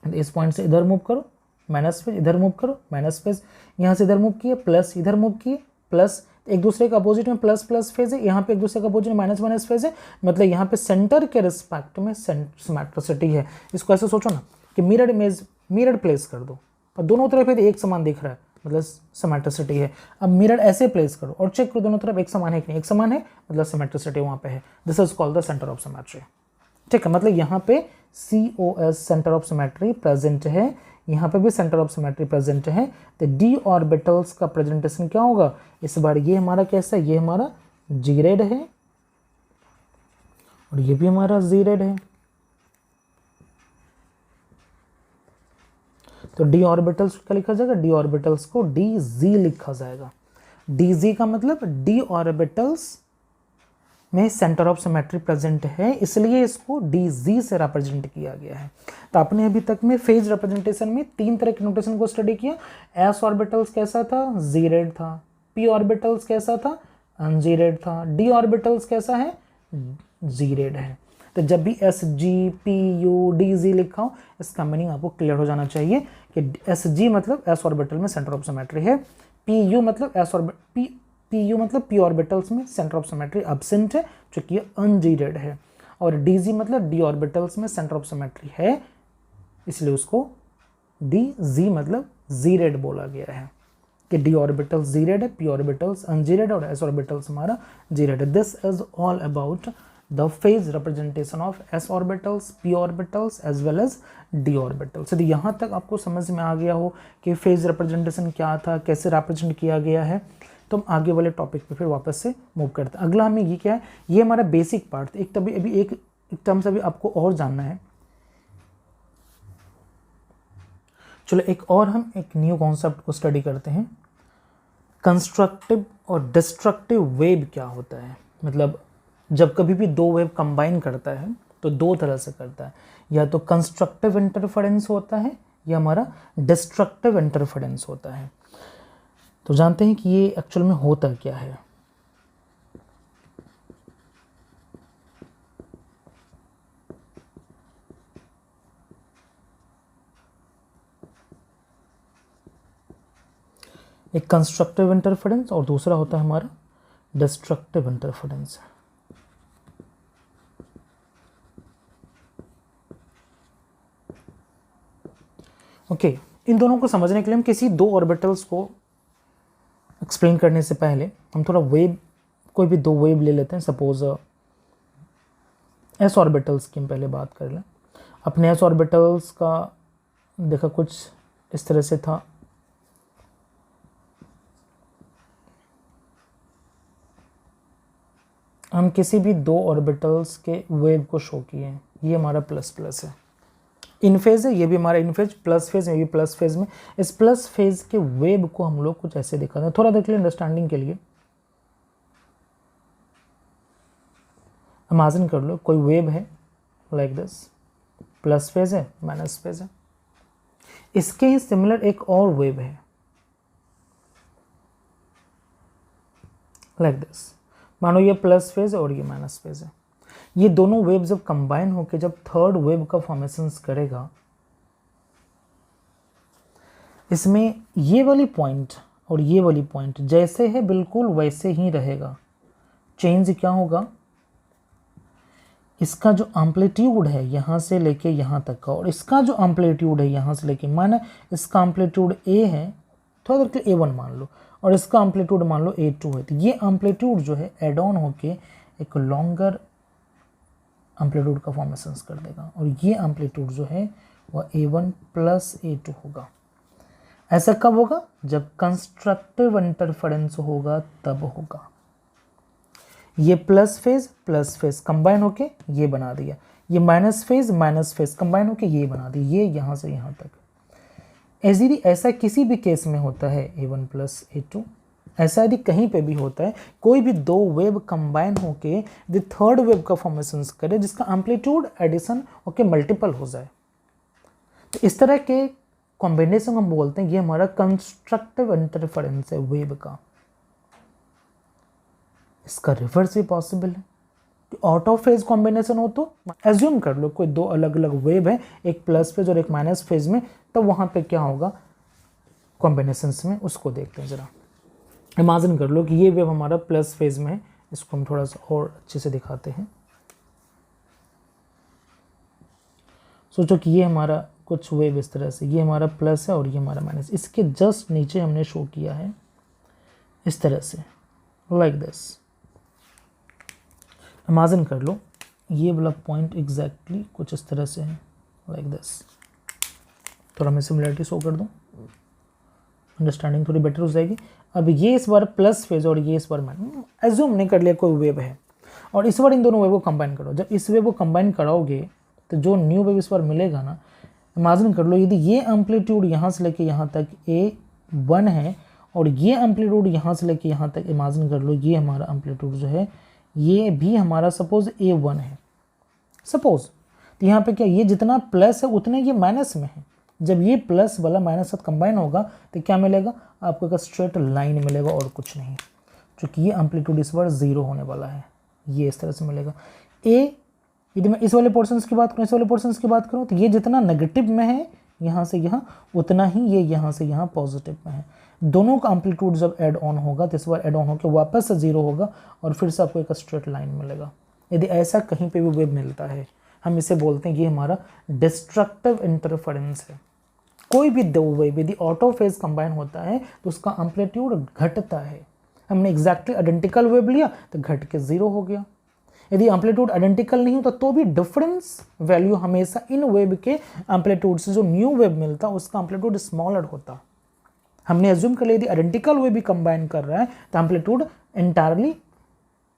इस पॉइंट से इधर मूव करो माइनस फेज, इधर मूव करो माइनस फेज, यहाँ से इधर मूव किए प्लस, इधर मूव किए प्लस, एक दूसरे का अपोजिट में प्लस प्लस फेज है, यहाँ पे एक दूसरे का अपोजिट में माइनस माइनस फेज है, मतलब यहाँ पे सेंटर के रिस्पेक्ट में सिमेट्रिसिटी है। इसको ऐसे सोचो ना कि मिरर इमेज, मिरर प्लेस कर दो और दोनों तरफ यदि एक समान दिख रहा है मतलब सिमेट्रिसिटी है। अब मिरर ऐसे प्लेस करो और चेक करो दोनों तरफ एक समान है कि नहीं, एक समान है मतलब सिमेट्रिसिटी वहाँ पे है। This is called the centre of symmetry. ठीक है, मतलब यहाँ पे COS centre of symmetry present है, यहाँ पे भी सेंटर ऑफ सिमेट्री प्रेजेंट है। तो डी ऑर्बिटल्स का प्रेजेंटेशन क्या होगा इस बार, ये हमारा कैसा है, ये हमारा जीरेड है और ये भी हमारा जीरेड है। तो डी ऑर्बिटल्स क्या लिखा जाएगा, डी ऑर्बिटल्स को DZ लिखा जाएगा। DZ का मतलब डी ऑर्बिटल्स में सेंटर ऑफ सिमेट्री प्रेजेंट है, इसलिए इसको DZ से रिप्रेजेंट किया गया है। तो आपने अभी तक में फेज रिप्रेजेंटेशन में 3 तरह के नोटेशन को स्टडी किया। S ऑर्बिटल्स कैसा था, जीरेड था। P ऑर्बिटल्स कैसा था, अनजीरेड था। D ऑर्बिटल्स कैसा है, जीरेड है। तो जब भी SG PU DZ लिखा हो इसका मीनिंग आपको क्लियर हो जाना चाहिए कि SG मतलब S ऑर्बिटल में सेंटर ऑफ सिमेट्री है, PU मतलब PU मतलब P ऑर्बिटल्स में सेंटर ऑफ सिमेट्री एब्सेंट है जो कि अनजीरेड है, और DZ मतलब D ऑर्बिटल्स में सेंटर ऑफ सिमेट्री है, इसलिए उसको DZ मतलब जीरेड बोला गया है कि D ऑर्बिटल्स जीरेड है, P ऑर्बिटल्स अनजीरेड और S ऑर्बिटल्स हमारा जीरेड है। This is all about the phase representation of S orbitals, P orbitals as well as D orbitals। यदि यहाँ तक आपको समझ में आ गया हो कि phase representation क्या था, कैसे represent किया गया है, तो हम आगे वाले टॉपिक पे फिर वापस से मूव करते हैं। अगला हमें ये क्या है, ये हमारा बेसिक पार्ट। एक तभी अभी एक टर्म से भी आपको और जानना है। चलो एक और हम एक न्यू कॉन्सेप्ट को स्टडी करते हैं, कंस्ट्रक्टिव और डिस्ट्रक्टिव वेव क्या होता है, मतलब जब कभी भी दो वेव कंबाइन करता है तो दो तरह से करता है, या तो कंस्ट्रक्टिव इंटरफेरेंस होता है या हमारा डिस्ट्रक्टिव इंटरफेरेंस होता है। तो जानते हैं कि ये एक्चुअल में होता क्या है। एक कंस्ट्रक्टिव इंटरफेरेंस और दूसरा होता है हमारा डिस्ट्रक्टिव इंटरफेरेंस। ओके, इन दोनों को समझने के लिए हम किसी दो ऑर्बिटल्स को एक्सप्लेन करने से पहले हम थोड़ा वेव, कोई भी दो वेव ले लेते हैं। सपोज एस ऑर्बिटल्स की हम पहले बात कर लें। अपने एस ऑर्बिटल्स का देखा कुछ इस तरह से था। हम किसी भी दो ऑर्बिटल्स के वेव को शो किए हैं। ये हमारा प्लस प्लस है, इन फेज है, ये भी हमारा इन फेज, प्लस फेज है, ये भी प्लस फेज में। इस प्लस फेज के वेव को हम लोग कुछ ऐसे दिखाते हैं, थोड़ा देख लिया अंडरस्टैंडिंग के लिए। इमेजिन कर लो कोई वेव है लाइक दिस, प्लस फेज है, माइनस फेज है। इसके ही सिमिलर एक और वेव है लाइक दिस, मानो ये प्लस फेज और ये माइनस फेज है। ये दोनों वेव जब कंबाइन होकर जब थर्ड वेव का फॉर्मेशन करेगा, इसमें ये वाली पॉइंट और ये वाली पॉइंट जैसे है बिल्कुल वैसे ही रहेगा। चेंज क्या होगा, इसका जो एम्पलीट्यूड है यहाँ से लेके यहाँ तक का, और इसका जो एम्पलीट्यूड है यहाँ से लेके, माना इसका एम्पलीट्यूड ए है, थोड़ा देर के लिए A1 मान लो, और इसका एम्पलीट्यूड मान लो A2 है, तो ये एम्पलीट्यूड जो है एड ऑन होके एक लॉन्गर एम्पलीट्यूड का फॉर्मेशन कर देगा, और ये एम्पलीट्यूड जो है वह A1 प्लस A2 होगा। ऐसा कब होगा, जब कंस्ट्रक्टिव इंटरफेरेंस होगा तब होगा। ये प्लस फेज कंबाइन होके ये बना दिया, ये माइनस फेज कंबाइन होके ये बना दिया, ये यहाँ से यहाँ तक। ऐसा किसी भी केस में होता है A1 प्लस A2। ऐसा यदि कहीं पे भी होता है, कोई भी दो वेव कंबाइन होके द थर्ड वेव का फॉर्मेशन करे जिसका एम्पलीट्यूड एडिशन होके मल्टीपल हो जाए, तो इस तरह के कॉम्बिनेशन हम बोलते हैं ये हमारा कंस्ट्रक्टिव इंटरफेरेंस है वेव का। इसका रिवर्स भी पॉसिबल है कि आउट ऑफ फेज कॉम्बिनेशन हो, तो एज्यूम कर लो कोई दो अलग अलग वेव है, एक प्लस फेज और एक माइनस फेज में, तो वहाँ पे क्या होगा कॉम्बिनेशंस में, उसको देखते हैं जरा। इमेजिन कर लो कि ये वेव हमारा प्लस फेज में है, इसको हम थोड़ा सा और अच्छे से दिखाते हैं। सोचो कि ये हमारा कुछ वेव इस तरह से, ये हमारा प्लस है और ये हमारा माइनस, इसके जस्ट नीचे हमने शो किया है इस तरह से, लाइक दिस। इमेजिन कर लो ये वाला पॉइंट एग्जैक्टली कुछ इस तरह से है, लाइक दिस। थोड़ा मैं सिमिलरिटी शो कर दूं, अंडरस्टैंडिंग थोड़ी बेटर हो जाएगी। अब ये इस बार प्लस फेज और ये इस बार माइनस, एज्यूम नहीं कर लिया कोई वेव है, और इस बार इन दोनों वेव को कंबाइन करो। जब इस वेव को कंबाइन कराओगे तो जो न्यू वेव इस बार मिलेगा ना, इमेजिन कर लो यदि ये एम्पलीट्यूड यहाँ से लेके यहाँ तक A1 है, और ये एम्पलीट्यूड यहाँ से लेके यहाँ तक, इमेजिन कर लो ये हमारा एम्पलीट्यूड जो है ये भी हमारा सपोज A1 है सपोज, तो यहाँ पे क्या ये जितना प्लस है उतने ये माइनस में है। जब ये प्लस वाला माइनस साथ कंबाइन होगा तो क्या मिलेगा आपको, एक स्ट्रेट लाइन मिलेगा और कुछ नहीं, क्योंकि ये एम्पलीट्यूड इस बार 0 होने वाला है, ये इस तरह से मिलेगा। यदि मैं इस वाले पोर्शंस की बात करूँ, इस वाले पोर्शंस की बात करूँ, तो ये जितना नेगेटिव में है यहाँ से यहाँ, उतना ही ये यहाँ से यहाँ पॉजिटिव में है। दोनों का एम्पलीट्यूड जब ऐड ऑन होगा तो इस बार ऐड ऑन होकर वापस से 0 होगा और फिर से आपको एक स्ट्रेट लाइन मिलेगा। यदि ऐसा कहीं पे भी वेव मिलता है, हम इसे बोलते हैं ये हमारा डिस्ट्रक्टिव इंटरफेरेंस है। कोई भी दो वेव यदि ऑटो फेज कंबाइन होता है तो उसका एम्पलीट्यूड घटता है। हमने एग्जैक्टली आइडेंटिकल वेव लिया तो घट के 0 हो गया। यदि एम्पलीट्यूड आइडेंटिकल नहीं होता तो भी डिफरेंस वैल्यू हमेशा इन वेव के एम्पलीट्यूड से जो न्यू वेव मिलता उसका एम्पलीट्यूड स्मॉलर होता। हमने एज्यूम कर लिया यदि आइडेंटिकल वेव भी कंबाइन कर रहा है तो amplitude entirely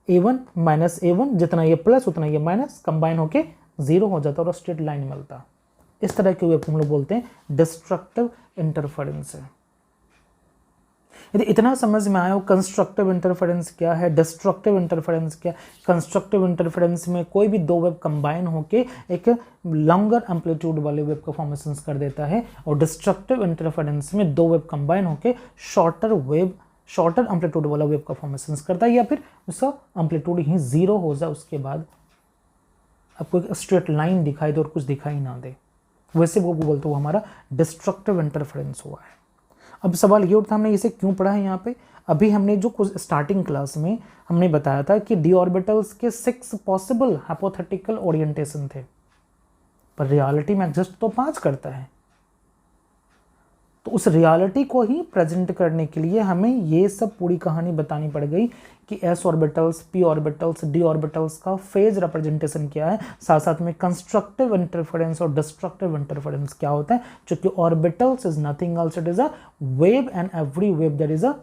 A1 minus A1, जितना ये प्लस उतना ये माइनस, कंबाइन होके 0 हो जाता और स्ट्रेट लाइन मिलता। इस तरह के वेव को हम लोग बोलते हैं डिस्ट्रक्टिव इंटरफेरेंस है। यदि इतना समझ में आया हो कंस्ट्रक्टिव इंटरफेरेंस क्या है, डिस्ट्रक्टिव इंटरफेरेंस क्या है। कंस्ट्रक्टिव इंटरफेरेंस में कोई भी दो वेव कंबाइन होके एक लॉन्गर एम्पलीट्यूड वाले वेव का फॉर्मेशन कर देता है, और डिस्ट्रक्टिव इंटरफेरेंस में दो वेव कंबाइन होके शॉर्टर एम्पलीट्यूड वाला वेव का फॉर्मेशन करता है, या फिर उसका एम्पलीट्यूड ही जीरो हो जाए, उसके बाद आपको एक स्ट्रेट लाइन दिखाई दे और कुछ दिखाई ना दे, वैसे वो बोलते वो हमारा डिस्ट्रक्टिव इंटरफेरेंस हुआ है। अब सवाल ये उठता हमने इसे क्यों पढ़ा है यहाँ पे। अभी हमने जो कुछ स्टार्टिंग क्लास में हमने बताया था कि डी ऑर्बिटल्स के 6 पॉसिबल हाइपोथेटिकल ओरिएंटेशन थे, पर रियलिटी में एग्जिस्ट तो 5 करता है। तो उस रियलिटी को ही प्रेजेंट करने के लिए हमें ये सब पूरी कहानी बतानी पड़ गई कि s orbitals, p orbitals, d orbitals का फेज रिप्रेजेंटेशन क्या है, साथ साथ में कंस्ट्रक्टिव इंटरफेरेंस और डिस्ट्रक्टिव इंटरफेरेंस क्या होता है। क्योंकि orbitals is nothing else, it is a wave, and every wave there is a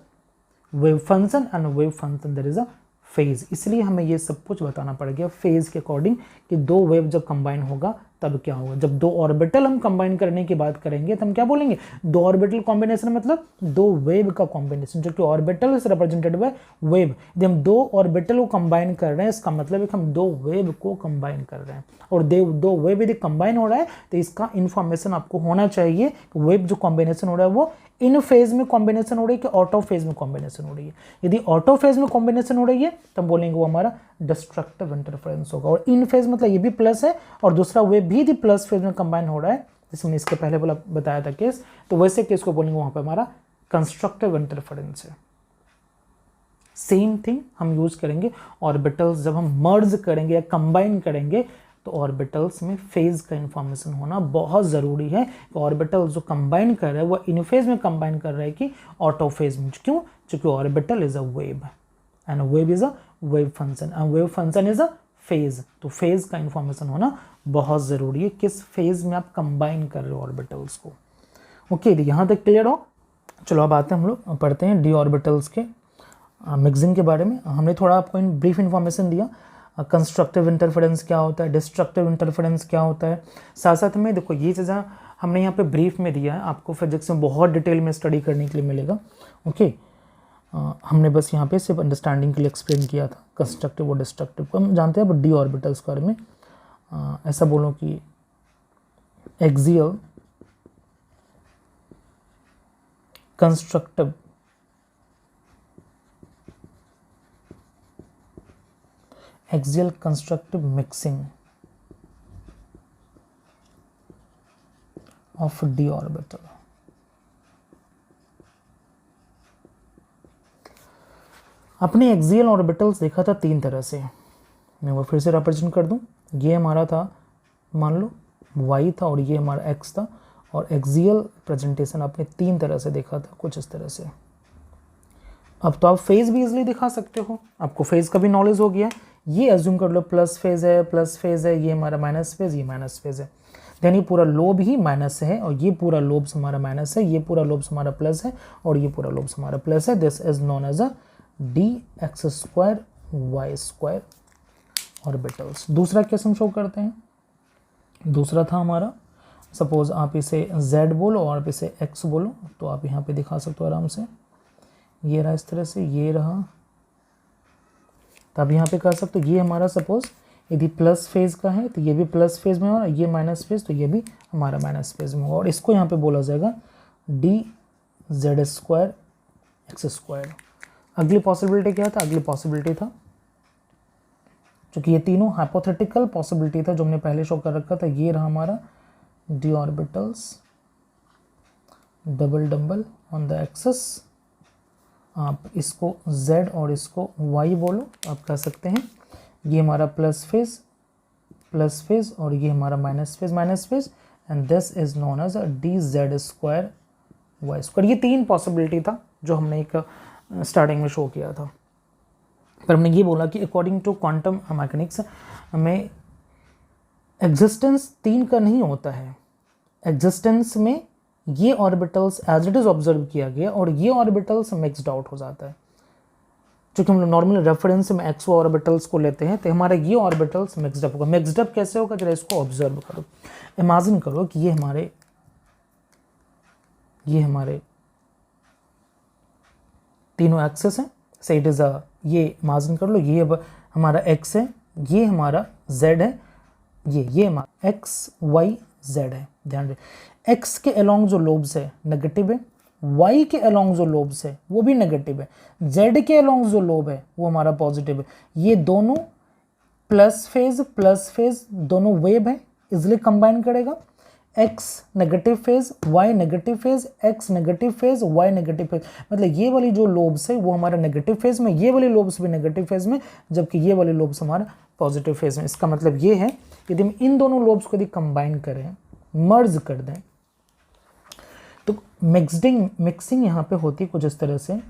wave function, and wave function there is a phase. इसलिए हमें ये सब कुछ बताना पड़ गया फेज के अकॉर्डिंग कि दो वेव जब कंबाइन होगा तब क्या होगा। जब दो ऑर्बिटल हम कंबाइन करने की बात करेंगे तो हम क्या बोलेंगे, दो ऑर्बिटल कॉम्बिनेशन मतलब दो वेव का कॉम्बिनेशन, जो कि orbital is represented by wave. यदि हम दो ऑर्बिटल को कंबाइन कर रहे हैं, इसका मतलब है कि हम दो वेव को कंबाइन कर रहे हैं, और दो वेव यदि कंबाइन हो रहा है तो इसका इंफॉर्मेशन आपको होना चाहिए। वेव जो कॉम्बिनेशन हो रहा है वो इन फेज में कॉम्बिनेशन हो रही है कि आउट ऑफ फेज में कॉम्बिनेशन हो रही है। यदि आउट ऑफ फेज में कॉम्बिनेशन हो रही है तब बोलेंगे वो हमारा डिस्ट्रक्टिव इंटरफेरेंस होगा। और इन फेज मतलब ये भी प्लस है और दूसरा वेव भी यदि प्लस फेज में कंबाइन हो रहा है, जैसे हमने इसके पहले बताया था केस, तो वैसे केस को बोलेंगे वहां पे हमारा कंस्ट्रक्टिव इंटरफेरेंस है। सेम थिंग हम यूज करेंगे ऑर्बिटल्स जब हम मर्ज करेंगे या कंबाइन करेंगे, तो ऑर्बिटल्स में फेज का इंफॉर्मेशन होना बहुत ज़रूरी है। ऑर्बिटल्स जो कंबाइन कर रहे हैं वो इन फेज में कंबाइन कर रहे हैं कि आउट ऑफ फेज में। क्यों? क्योंकि orbital is a wave and wave is a wave function and wave function is a phase. तो फेज का इंफॉर्मेशन होना बहुत ज़रूरी है, किस फेज में आप कंबाइन कर रहे हो ऑर्बिटल्स को। ओके, यहाँ तक क्लियर हो? चलो अब आते हैं, हम लोग पढ़ते हैं डी ऑर्बिटल्स के मिक्सिंग के बारे में। हमने थोड़ा आपको ब्रीफ इंफॉर्मेशन दिया, कंस्ट्रक्टिव इंटरफेरेंस क्या होता है, डिस्ट्रक्टिव इंटरफेरेंस क्या होता है। साथ साथ में देखो ये चीज़ें हमने यहाँ पे ब्रीफ में दिया है, आपको फिजिक्स में बहुत डिटेल में स्टडी करने के लिए मिलेगा। ओके, हमने बस यहाँ पे सिर्फ अंडरस्टैंडिंग के लिए एक्सप्लेन किया था कंस्ट्रक्टिव और डिस्ट्रक्टिव को। हम जानते हैं अब डी ऑर्बिटल्स के बारे में। ऐसा बोलो कि axial constructive axial constructive mixing of d orbital। अपने एक्सियल ऑर्बिटल्स देखा था 3 तरह से, मैं वो फिर से रिप्रेजेंट कर दूं। ये हमारा था, मान लो y था, और ये हमारा x था, और एक्सियल प्रेजेंटेशन आपने 3 तरह से देखा था, कुछ इस तरह से। अब तो आप फेज भी इजिली दिखा सकते हो, आपको फेज का भी नॉलेज हो गया है। ये एज्यूम कर लो प्लस फेज है, ये हमारा माइनस फेज, ये माइनस फेज है। यानी पूरा लोब ही माइनस है, और ये पूरा लोब्स हमारा माइनस है, ये पूरा लोब्स हमारा प्लस है, और ये पूरा लोब्स हमारा प्लस है। This is known as a dx² y² orbitals. दूसरा केस हम शो करते हैं। दूसरा था हमारा, सपोज आप इसे z बोलो और आप इसे x बोलो, तो आप यहाँ पे दिखा सकते हो आराम से। ये रहा इस तरह से, ये रहा, तब यहाँ पे कर सकते हो। ये हमारा सपोज यदि प्लस फेज का है तो ये भी प्लस फेज में होगा, ये माइनस फेज तो ये भी हमारा माइनस फेज में होगा, और इसको यहाँ पे बोला जाएगा dz² x²। अगली पॉसिबिलिटी क्या था? अगली पॉसिबिलिटी था, क्योंकि ये तीनों हाइपोथेटिकल पॉसिबिलिटी था जो हमने पहले शो कर रखा था। ये रहा हमारा D orbitals double on the axis. आप इसको z और इसको y बोलो, आप कह सकते हैं ये हमारा प्लस फेज और ये हमारा minus phase, and this is known as dz² y²। ये 3 पॉसिबिलिटी था जो हमने एक स्टार्टिंग में शो किया था। पर हमने ये बोला कि अकॉर्डिंग टू क्वांटम मैकेनिक्स में एग्जिस्टेंस 3 का नहीं होता है। एग्जिस्टेंस में ये orbitals as it is observe किया गया और ये ऑर्बिटल्स मिक्सड आउट हो जाता है। क्योंकि हम लोग नॉर्मल रेफरेंस में एक्स ऑर्बिटल्स को लेते हैं, तो हमारे ये ऑर्बिटल्स मिक्सड अप होगा। मिक्सड अप कैसे होगा, जरा इसको ऑब्जर्व करो। इमेजिन करो कि ये हमारे तीनों एक्सेस हैं, से इट इज़ ये मार्जिन कर लो, ये अब हमारा एक्स है, ये हमारा जेड है, ये हमारा एक्स वाई जेड है। ध्यान रहे एक्स के अलोंग जो लोब्स है नेगेटिव है, वाई के अलोंग जो लोब्स है वो भी नेगेटिव है, जेड के अलोंग जो लोब है वो हमारा पॉजिटिव है। ये दोनों प्लस फेज दोनों वेव है, इजिली कंबाइन करेगा। X negative phase, y negative phase, x negative phase, y negative phase, मतलब ये वाली जो लोब्स है वो हमारा नेगेटिव फेज में, ये वाली लोब्स भी नेगेटिव फेज में, जबकि ये वाली लोब्स हमारा पॉजिटिव फेज में। इसका मतलब ये है यदि हम इन दोनों लोब्स को यदि कंबाइन करें, मर्ज कर दें, तो मिक्सिंग यहाँ पे होती है कुछ इस तरह से।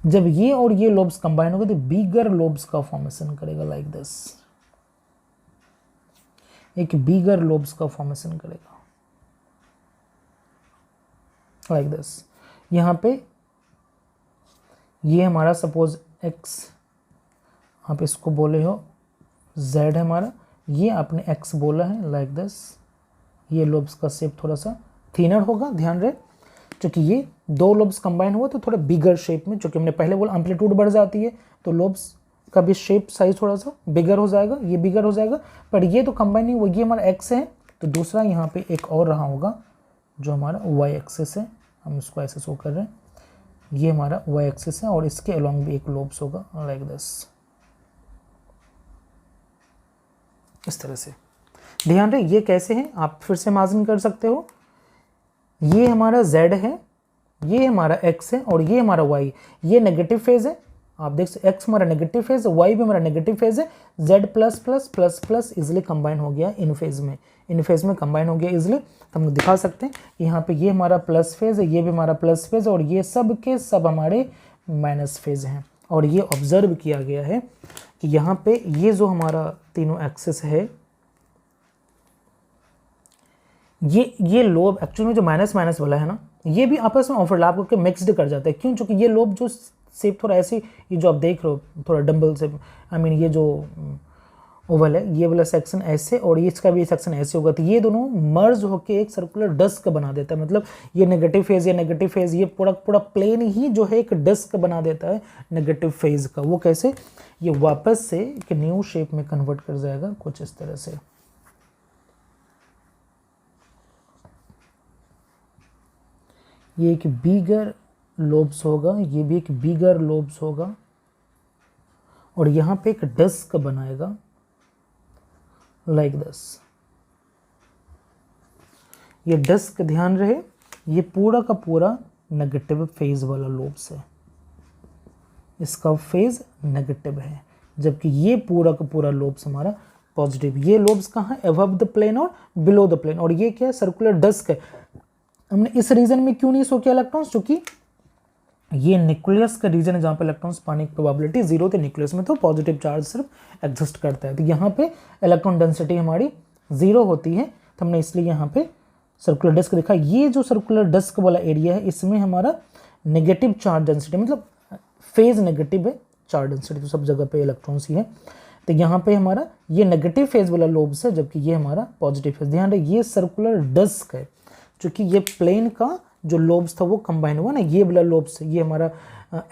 जब ये और ये लोब्स कंबाइन होंगे तो बिगर लोब्स का फॉर्मेशन करेगा, लाइक दिस, एक बिगर लोब्स का फॉर्मेशन करेगा लाइक दिस। यहाँ पे ये हमारा सपोज एक्स, आप इसको बोले हो जेड है हमारा, ये आपने एक्स बोला है लाइक दिस। ये लोब्स का शेप थोड़ा सा थिनर होगा, ध्यान रहे, क्योंकि ये दो लोब्स कंबाइन हुआ तो थोड़ा बिगर शेप में, क्योंकि हमने पहले बोला एम्पलीट्यूड बढ़ जाती है तो लोब्स का भी शेप साइज थोड़ा सा बिगर हो जाएगा, ये बिगर हो जाएगा, पर ये तो कंबाइन नहीं हुआ, ये हमारा एक्स है, तो दूसरा यहाँ पे एक और रहा होगा जो हमारा वाई एक्सिस है, हम इसको ऐसे शो कर रहे हैं, ये हमारा वाई एक्सिस है और इसके अलोंग भी एक लोब्स होगा लाइक दिस, इस तरह से। ध्यान रहे ये कैसे है, आप फिर से इमेजिन कर सकते हो, ये हमारा z है, ये हमारा x है और ये हमारा y, ये नेगेटिव फेज है, आप देख सकते x हमारा नेगेटिव फेज है, y भी हमारा नेगेटिव फेज है, z plus plus plus plus easily combine हो गया इन फेज में कंबाइन हो गया इजिली। तो हम दिखा सकते हैं यहाँ पे ये हमारा प्लस फेज है, ये भी हमारा प्लस फेज है और ये सब के सब हमारे माइनस फेज हैं। और ये ऑब्जर्व किया गया है कि यहाँ पे ये जो हमारा तीनों एक्सेस है, ये लोब एक्चुअल में जो माइनस माइनस वाला है ना, ये भी आपस में ओवरलैप करके मिक्सड कर जाता है। क्यों? क्योंकि ये लोब जो शेप थोड़ा ऐसे, ये जो आप देख रहे हो थोड़ा डम्बल से, आई मीन ये जो ओवल है, ये वाला सेक्शन ऐसे और ये इसका भी सेक्शन ऐसे होगा, तो ये दोनों मर्ज होकर एक सर्कुलर डिस्क बना देता है। मतलब ये नेगेटिव फेज, ये पूरा प्लेन ही जो है एक डिस्क बना देता है नेगेटिव फेज का। वो कैसे? ये वापस से एक न्यू शेप में कन्वर्ट कर जाएगा कुछ इस तरह से। ये एक बिगर लोब्स होगा, ये भी एक बिगर लोब्स होगा और यहाँ पे एक डिस्क बनाएगा लाइक दिस। ये डिस्क ध्यान रहे ये पूरा का पूरा नेगेटिव फेज वाला लोब्स है, इसका फेज नेगेटिव है, जबकि ये पूरा का पूरा लोब्स हमारा पॉजिटिव। ये लोब्स कहाँ है? अबव द प्लेन और बिलो द प्लेन। और ये क्या है? सर्कुलर डिस्क है। हमने इस रीजन में क्यों नहीं शो किया इलेक्ट्रॉन्स? क्योंकि ये न्यूक्लियस का रीजन है जहाँ पे इलेक्ट्रॉन्स पाने की प्रोबेबिलिटी जीरो थे। न्यूक्लियस में तो पॉजिटिव चार्ज सिर्फ एग्जिस्ट करता है, तो यहाँ पे इलेक्ट्रॉन डेंसिटी हमारी जीरो होती है, तो हमने इसलिए यहाँ पे सर्कुलर डिस्क दिखा। ये जो सर्कुलर डिस्क वाला एरिया है इसमें हमारा नेगेटिव चार्ज डेंसिटी, मतलब फेज नेगेटिव है, चार्ज डेंसिटी तो सब जगह पे इलेक्ट्रॉन्स ही है, तो यहाँ पे हमारा ये नेगेटिव फेज वाला लोब्स है, जबकि ये हमारा पॉजिटिव फेज। ध्यान रहे ये सर्कुलर डिस्क है, क्योंकि ये प्लेन का जो लोब्स था वो कंबाइन हुआ ना, ये वाला लोब्स, ये हमारा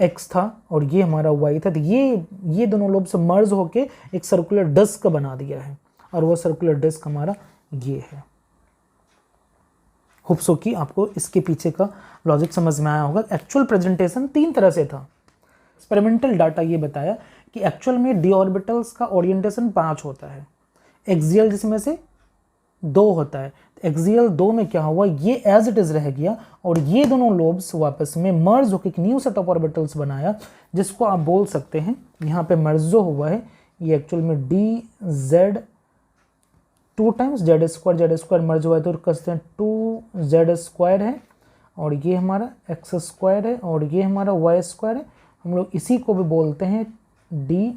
एक्स था और ये हमारा वाई था, तो ये दोनों लोब्स मर्ज होके एक सर्कुलर डिस्क बना दिया है, और वो सर्कुलर डिस्क हमारा ये है। होप सो कि आपको इसके पीछे का लॉजिक समझ में आया होगा। एक्चुअल प्रेजेंटेशन 3 तरह से था। एक्सपेरिमेंटल डाटा ये बताया कि एक्चुअल में डी ऑर्बिटल्स का ओरिएंटेशन 5 होता है, एक्सियल जिसमें से 2 होता है। एक्सियल 2 में क्या हुआ, ये एज इट इज रह गया और ये दोनों लोब्स वापस में मर्ज होकर एक न्यू सेट ऑफ ऑर्बिटल्स बनाया, जिसको आप बोल सकते हैं यहाँ पे मर्ज जो हुआ है ये एक्चुअल में D Z 2 times Z square merge हुआ है, तो कहते हैं 2 जेड स्क्वायर है और ये हमारा एक्स स्क्वायर है और ये हमारा वाई स्क्वायर है। हम लोग इसी को भी बोलते हैं डी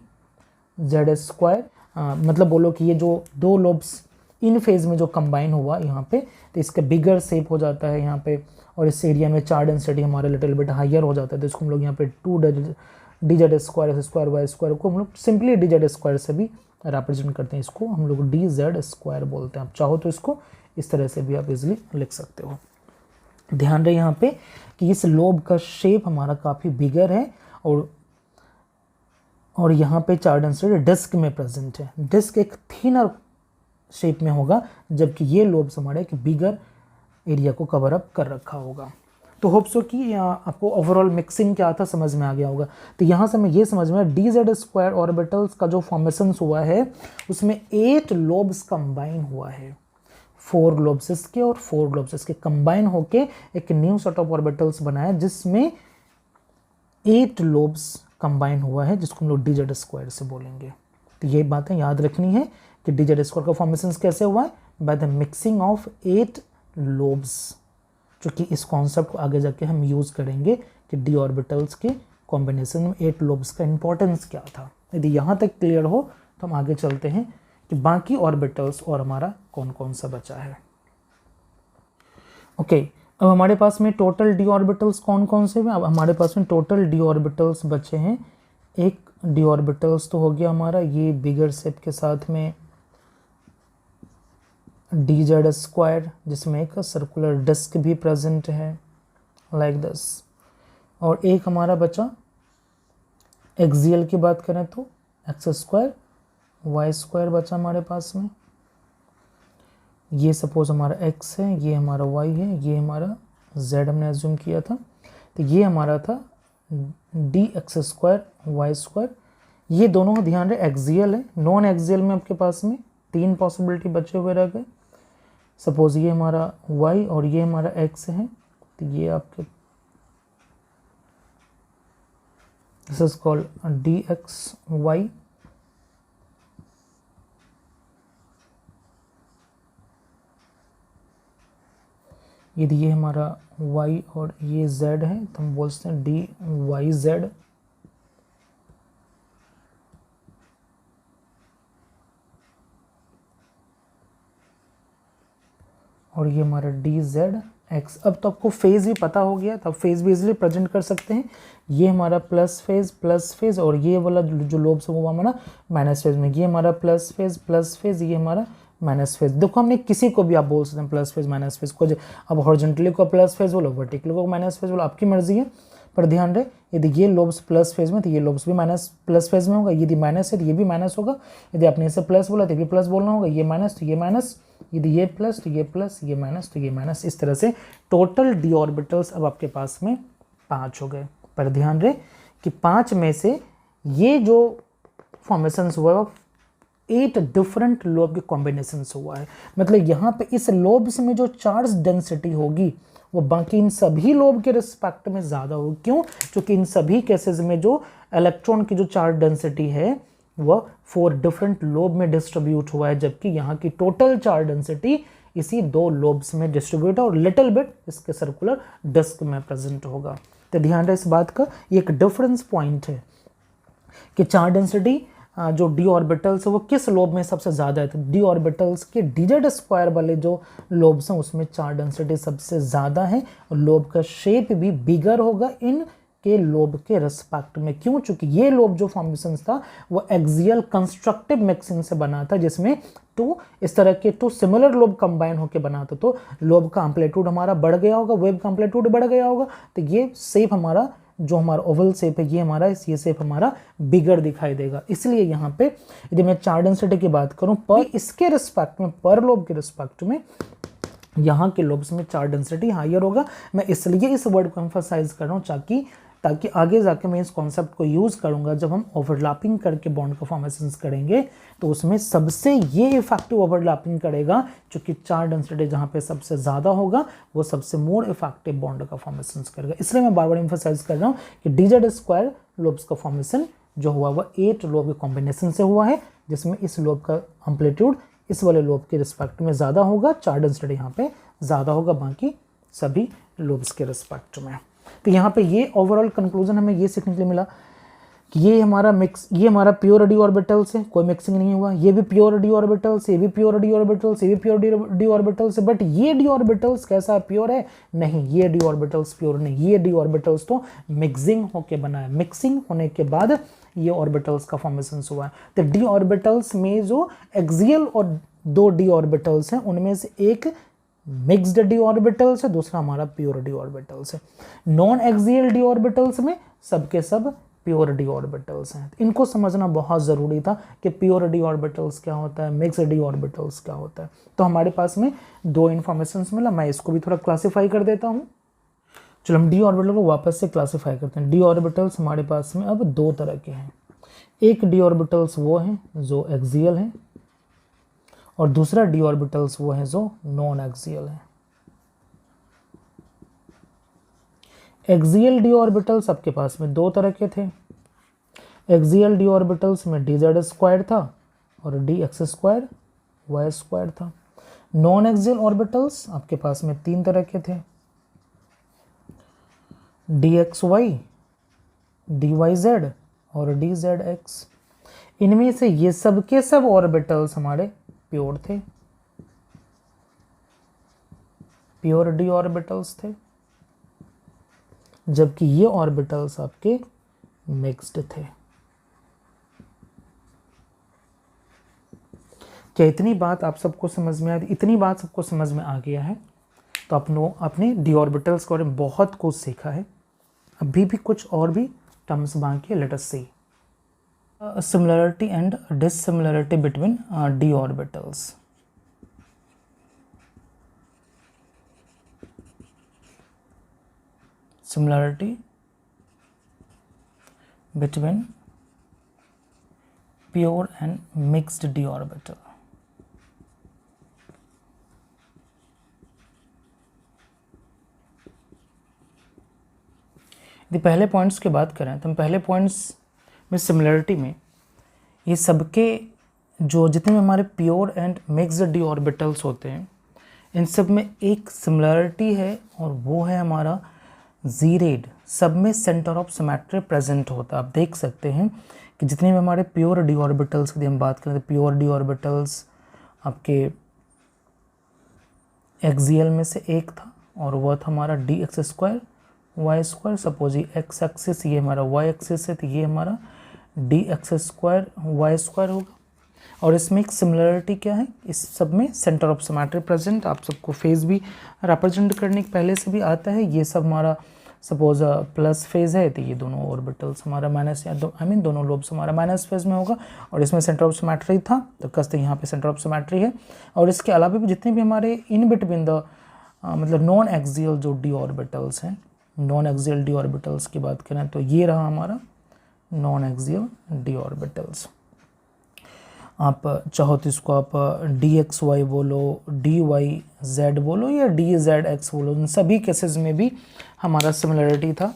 जेड स्क्वायर। मतलब बोलो कि ये जो 2 लोब्स इन फेज में जो कंबाइन हुआ यहाँ पे, तो इसका बिगर शेप हो जाता है यहाँ पे, और इस एरिया में चार्ज डेंसिटी हमारा लिटिल बिट हायर हो जाता है, तो इसको हम लोग यहाँ पे 2 d z square s square y square को हम लोग सिंपली डी जेड स्क्वायर से भी रिप्रेजेंट करते हैं। इसको हम लोग डी जेड स्क्वायर बोलते हैं। आप चाहो तो इसको इस तरह से भी आप इजिली लिख सकते हो। ध्यान रहे यहाँ पे कि इस लोब का शेप हमारा काफ़ी बिगर है और यहाँ पे चार डेंसिटी डिस्क में प्रेजेंट है। डिस्क एक थिनर शेप में होगा, जबकि ये लोब्स हमारे एक बिगर एरिया को कवर अप कर रखा होगा। तो होप सो कि आपको ओवरऑल मिक्सिंग क्या था समझ में आ गया होगा। तो यहाँ से हमें ये समझ में DZ² ऑर्बिटल्स का जो फॉर्मेशन हुआ है उसमें 8 लोब्स कंबाइन हुआ है, 4 लोब्स इसके और 4 लोब्स इसके कंबाइन होके एक न्यू सेट ऑफ ऑर्बिटल्स बनाया जिसमें 8 लोब्स कंबाइन हुआ है, जिसको हम लोग DZ² से बोलेंगे। तो ये बातें याद रखनी है कि DZ² का फॉर्मेशन कैसे हुआ है, by the mixing of 8 lobes, जो कि इस कॉन्सेप्ट को आगे जाके हम यूज़ करेंगे कि d ऑर्बिटल्स के कॉम्बिनेशन में 8 लोब्स का इंपॉर्टेंस क्या था। यदि यहाँ तक क्लियर हो तो हम आगे चलते हैं कि बाकी ऑर्बिटल्स और हमारा कौन कौन सा बचा है। ओके, अब हमारे पास में टोटल d ऑर्बिटल्स कौन कौन से हैं। अब हमारे पास में टोटल d ऑर्बिटल्स बचे हैं। एक d ऑर्बिटल्स तो हो गया हमारा ये बिगर शेप के साथ में DZ², जिसमें एक सर्कुलर डिस्क भी प्रेजेंट है लाइक दिस। और एक हमारा बचा एक्सियल की बात करें तो X² Y² बचा हमारे पास में। ये सपोज हमारा X है, ये हमारा Y है, ये हमारा Z हमने एज्यूम किया था। तो ये हमारा था DX² Y²। ये दोनों ध्यान रहे एक्सियल है, नॉन एक्सियल में आपके पास में 3 पॉसिबिलिटी बचे हुए रह गए। सपोज ये हमारा y और ये हमारा x है, तो ये आपके दिस इज कॉल्ड DXY। यदि ये हमारा y और ये z है तो हम बोलते हैं DYZ। और ये हमारा DZX। अब तो आपको फेज भी पता हो गया, तो फेज भी इजीली प्रेजेंट कर सकते हैं। ये हमारा प्लस फेज और ये वाला जो लोब्स है वो हमारा माइनस फेज में। ये हमारा प्लस फेज, ये हमारा माइनस फेज। देखो हमने किसी को भी आप बोल सकते हैं प्लस फेज माइनस फेज को। अब हॉरिजॉन्टली को प्लस फेज बोलो, वर्टिकली को माइनस फेज बोलो, आपकी मर्जी है। पर ध्यान रहे यदि ये लोब्स प्लस फेज में तो ये लोब्स भी माइनस प्लस फेज में होगा, यदि माइनस है तो ये भी माइनस होगा। यदि आपने इसे प्लस बोला तो ये भी प्लस बोलना होगा, ये माइनस तो ये माइनस, यदि ये प्लस तो ये प्लस, ये माइनस तो ये माइनस। इस तरह से टोटल d ऑर्बिटल्स अब आपके पास में 5 हो गए। पर ध्यान रहे कि 5 में से ये जो फॉर्मेशन हुआ है वो 8 डिफरेंट लोब के कॉम्बिनेशन से हुआ है। मतलब यहाँ पे इस लोब्स में जो चार्ज डेंसिटी होगी वो बाकी इन सभी लोब के रिस्पेक्ट में ज़्यादा होगी। क्यों? क्योंकि इन सभी केसेस में जो इलेक्ट्रॉन की जो चार्ज डेंसिटी है वह 4 डिफरेंट लोब में डिस्ट्रीब्यूट हुआ है, जबकि यहाँ की टोटल चार्ज डेंसिटी इसी 2 लोब्स में डिस्ट्रीब्यूट है और लिटिल बिट इसके सर्कुलर डिस्क में प्रेजेंट होगा। तो ध्यान रहे इस बात का, ये एक डिफरेंस पॉइंट है कि चार्ज डेंसिटी जो d ऑर्बिटल्स है वो किस लोब में सबसे ज़्यादा है। तो d ऑर्बिटल्स के DZ² वाले जो लोब्स हैं उसमें चार्ज डेंसिटी सबसे ज़्यादा है और लोब का शेप भी बिगर होगा इन के लोब के रिस्पेक्ट में। क्यों? चूंकि ये लोब जो फॉर्मेशन था वो एक्सियल कंस्ट्रक्टिव मिक्सिंग से बना था, जिसमें इस तरह के 2 सिमिलर लोब कंबाइन होकर बना था। तो लोब का एम्पलीट्यूड हमारा बढ़ गया होगा, वेव का एम्पलीट्यूड बढ़ गया होगा। तो ये शेप हमारा जो हमारा ओवल शेप है ये शेप हमारा बिगर दिखाई देगा। इसलिए यहाँ पे यदि मैं चार्ज डेंसिटी की बात करूँ पर इसके रिस्पेक्ट में, पर लोब के रिस्पेक्ट में यहाँ के लोब्स में चार्ज डेंसिटी हायर होगा। मैं इसलिए इस वर्ड को एम्फसाइज कर रहा हूँ ताकि आगे जाके मैं इस कॉन्सेप्ट को यूज़ करूँगा जब हम ओवरलैपिंग करके बॉन्ड का फॉर्मेशन करेंगे, तो उसमें सबसे ये इफेक्टिव ओवरलैपिंग करेगा क्योंकि चार्ज डेंसिटी जहाँ पे सबसे ज़्यादा होगा वो सबसे मोर इफेक्टिव बॉन्ड का फॉर्मेशन करेगा। इसलिए मैं बार बार एम्फसाइज कर रहा हूँ कि DZ² लोब्स का फॉर्मेशन जो हुआ वह 8 लोब के कॉम्बिनेशन से हुआ है, जिसमें इस लोब का एम्पलीट्यूड इस वाले लोब के रिस्पेक्ट में ज़्यादा होगा, चार्ज डेंसिटी यहाँ पे ज़्यादा होगा बाकी सभी लोब्स के रिस्पेक्ट में। तो यहाँ पे ये ओवरऑल कंक्लूजन हमें ये सीखने के लिए मिला कि ये हमारा प्योर d ऑर्बिटल्स है, कोई मिक्सिंग नहीं हुआ। ये भी प्योर d ऑर्बिटल्स, ये भी प्योर d ऑर्बिटल्स, ये भी प्योर d ऑर्बिटल्स है। बट ये d ऑर्बिटल्स कैसा प्योर है? नहीं, ये d ऑर्बिटल्स प्योर नहीं। ये d ऑर्बिटल्स तो मिक्सिंग होके बना है, मिक्सिंग होने के बाद ये ऑर्बिटल्स का फॉर्मेशन हुआ है। तो d ऑर्बिटल्स में जो एक्सियल और 2 d ऑर्बिटल्स हैं उनमें से एक मिक्स्ड डी ऑर्बिटल्स है, दूसरा हमारा प्योर डी ऑर्बिटल्स है। नॉन एक्सियल डी ऑर्बिटल्स में सबके सब प्योर डी ऑर्बिटल्स हैं। इनको समझना बहुत ज़रूरी था कि प्योर डी ऑर्बिटल्स क्या होता है, मिक्स्ड डी ऑर्बिटल्स क्या होता है। तो हमारे पास में दो इन्फॉर्मेशंस मिला, मैं इसको भी थोड़ा क्लासीफाई कर देता हूँ। चलो हम डी ऑर्बिटल को वापस से क्लासीफाई करते हैं। डी ऑर्बिटल्स हमारे पास में अब दो तरह के हैं। एक डी ऑर्बिटल्स वो हैं जो एक्सियल हैं और दूसरा डी ऑर्बिटल्स वो हैं जो नॉन एक्सियल हैं। एक्सियल डी ऑर्बिटल्स आपके पास में दो तरह के थे। एक्सियल डी ऑर्बिटल्स में डी जेड स्क्वायर था और d x square y square था। नॉन एक्सियल ऑर्बिटल्स आपके पास में तीन तरह के थे, d x y, d y z और डी जेड एक्स। इनमें से ये सब के सब ऑर्बिटल्स हमारे प्योर थे, प्योर डी ऑर्बिटल्स थे, जबकि ये ऑर्बिटल्स आपके मिक्स्ड थे। क्या इतनी बात आप सबको समझ में आ रही? इतनी बात सबको समझ में आ गया है तो अपने डी ऑर्बिटल्स के बारे में बहुत कुछ सीखा है। अभी भी कुछ और भी टर्म्स बाकी है, let us see. Similarity and dissimilarity between d orbitals. Similarity between pure and mixed d orbital. यदि पहले पॉइंट्स की बात करें तो हम पहले पॉइंट्स में सिमिलरिटी में ये सबके जो जितने भी हमारे pure and mixed D orbitals होते हैं इन सब में एक सिमिलरिटी है और वो है हमारा जीरेड। सब में सेंटर ऑफ सिमेट्री प्रेजेंट होता है। आप देख सकते हैं कि जितने भी हमारे प्योर डी ऑर्बिटल्स की हम बात करें तो प्योर डी ऑर्बिटल्स आपके एक्सियल में से एक था और वह था हमारा d x square y square. Suppose ये एक्स एक्सिस ये हमारा वाई एक्सिस है तो ये हमारा d x square y square होगा। और इसमें एक सिमिलरिटी क्या है, इस सब में सेंटर ऑफ सिमेट्री प्रेजेंट। आप सबको फेज भी रिप्रेजेंट करने के पहले से भी आता है। ये सब हमारा सपोज प्लस फेज है तो ये दोनों ऑर्बिटल्स हमारा माइनस या दोनों लोब्स हमारा माइनस फेज में होगा और इसमें सेंटर ऑफ सिमेट्री था तो कसते यहाँ पे सेंटर ऑफ सिमेट्री है। और इसके अलावा भी जितने भी हमारे इन बिटवीन द मतलब नॉन एक्सियल जो डी ऑर्बिटल्स हैं, नॉन एक्सियल डी ऑर्बिटल्स की बात करें तो ये रहा हमारा नॉन एक्सियल डी ऑर्बिटल्स। आप चाहो तो इसको आप डी एक्स वाई बोलो, डी वाई जेड बोलो या डी जेड एक्स बोलो, इन सभी केसेस में भी हमारा सिमिलरिटी था।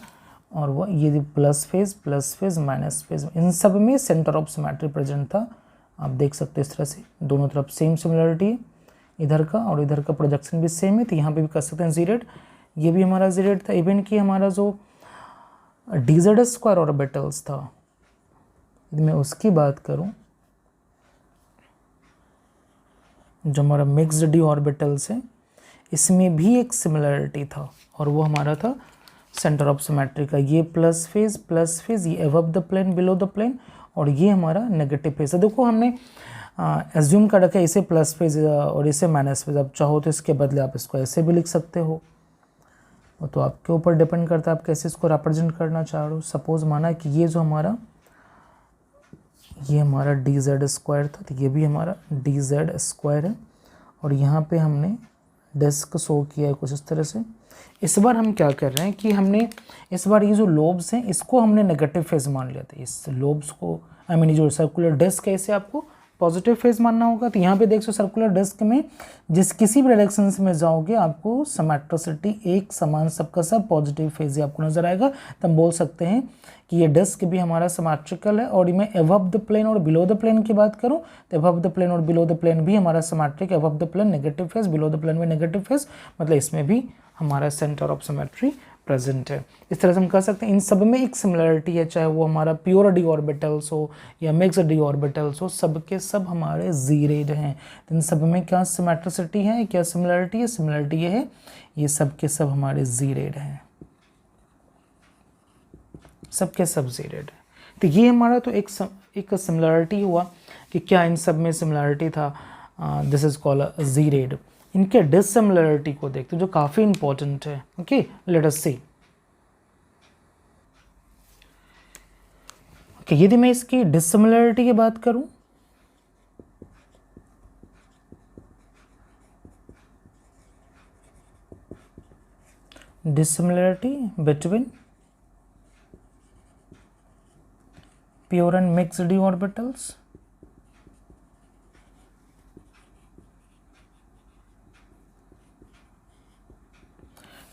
और वह ये plus phase minus phase in सब में सेंटर ऑफ सिमेट्री प्रेजेंट था। आप देख सकते हैं इस तरह से दोनों तरफ सेम सिमिलरिटी है, इधर का और इधर का प्रोजेक्शन भी सेम है तो यहाँ पे भी कर सकते हैं जीरेड। ये भी हमारा जीरेड था। इवन कि हमारा जो डी जेड स्क्वायर ऑर्बिटल्स था, यदि मैं उसकी बात करूँ, जो हमारा मिक्स्ड डी ऑर्बिटल्स है इसमें भी एक सिमिलरिटी था और वो हमारा था सेंटर ऑफ सिमेट्री का। ये प्लस फेज ये above the plane below the plane और ये हमारा नेगेटिव फेज है। देखो हमने एज्यूम कर रखा है इसे प्लस फेज और इसे माइनस फेज। अब चाहो तो इसके बदले आप इसको ऐसे भी लिख सकते हो, वो तो आपके ऊपर डिपेंड करता है आप कैसे इसको रिप्रेजेंट करना चाह रहे हो। सपोज माना कि ये जो हमारा डी जेड स्क्वायर था तो ये भी हमारा डी जेड स्क्वायर है और यहाँ पे हमने डिस्क शो किया है कुछ इस तरह से। इस बार हम क्या कर रहे हैं कि हमने इस बार ये जो लोब्स हैं इसको हमने नेगेटिव फेज मान लिया था। इस लोब्स को ये जो सर्कुलर डिस्क है इसे आपको पॉजिटिव फेज मानना होगा। तो यहाँ पे देख सो सर्कुलर डिस्क में जिस किसी भी डायरेक्शन में जाओगे आपको सिमेट्रिसिटी एक समान सबका सब पॉजिटिव फेज ही आपको नजर आएगा। तो हम बोल सकते हैं कि ये डिस्क भी हमारा सिमेट्रिकल है। और मैं अबव द प्लेन और बिलो द प्लेन की बात करूँ तो अबव द प्लेन और बिलो द प्लेन भी हमारा symmetric, above the plane negative phase, below the plane में नेगेटिव फेज, मतलब इसमें भी हमारा सेंटर ऑफ सिमेट्री प्रेजेंट है। इस तरह से हम कह सकते हैं इन सब में एक सिमिलरिटी है, चाहे वो हमारा प्योर डी ऑर्बिटल्स हो या मिक्स्ड डी ऑर्बिटल्स हो, सब के सब हमारे जीरेड हैं। तो इन सब में क्या सिमेट्रिसिटी है, क्या सिमिलरिटी है? सिमिलरिटी ये है ये सब के सब हमारे जीरेड हैं, सब के सब जीरेड है। तो ये हमारा तो एक सिमिलरिटी हुआ कि क्या इन सब में सिमिलरिटी था, दिस इज कॉल्ड जीरेड। इनके डिसिमिलरिटी को देखते हैं जो काफ़ी इंपॉर्टेंट है। ओके, लेट अस सी। ओके, यदि मैं इसकी डिसिमिलरिटी की बात करूं, dissimilarity between pure and mixed d orbitals,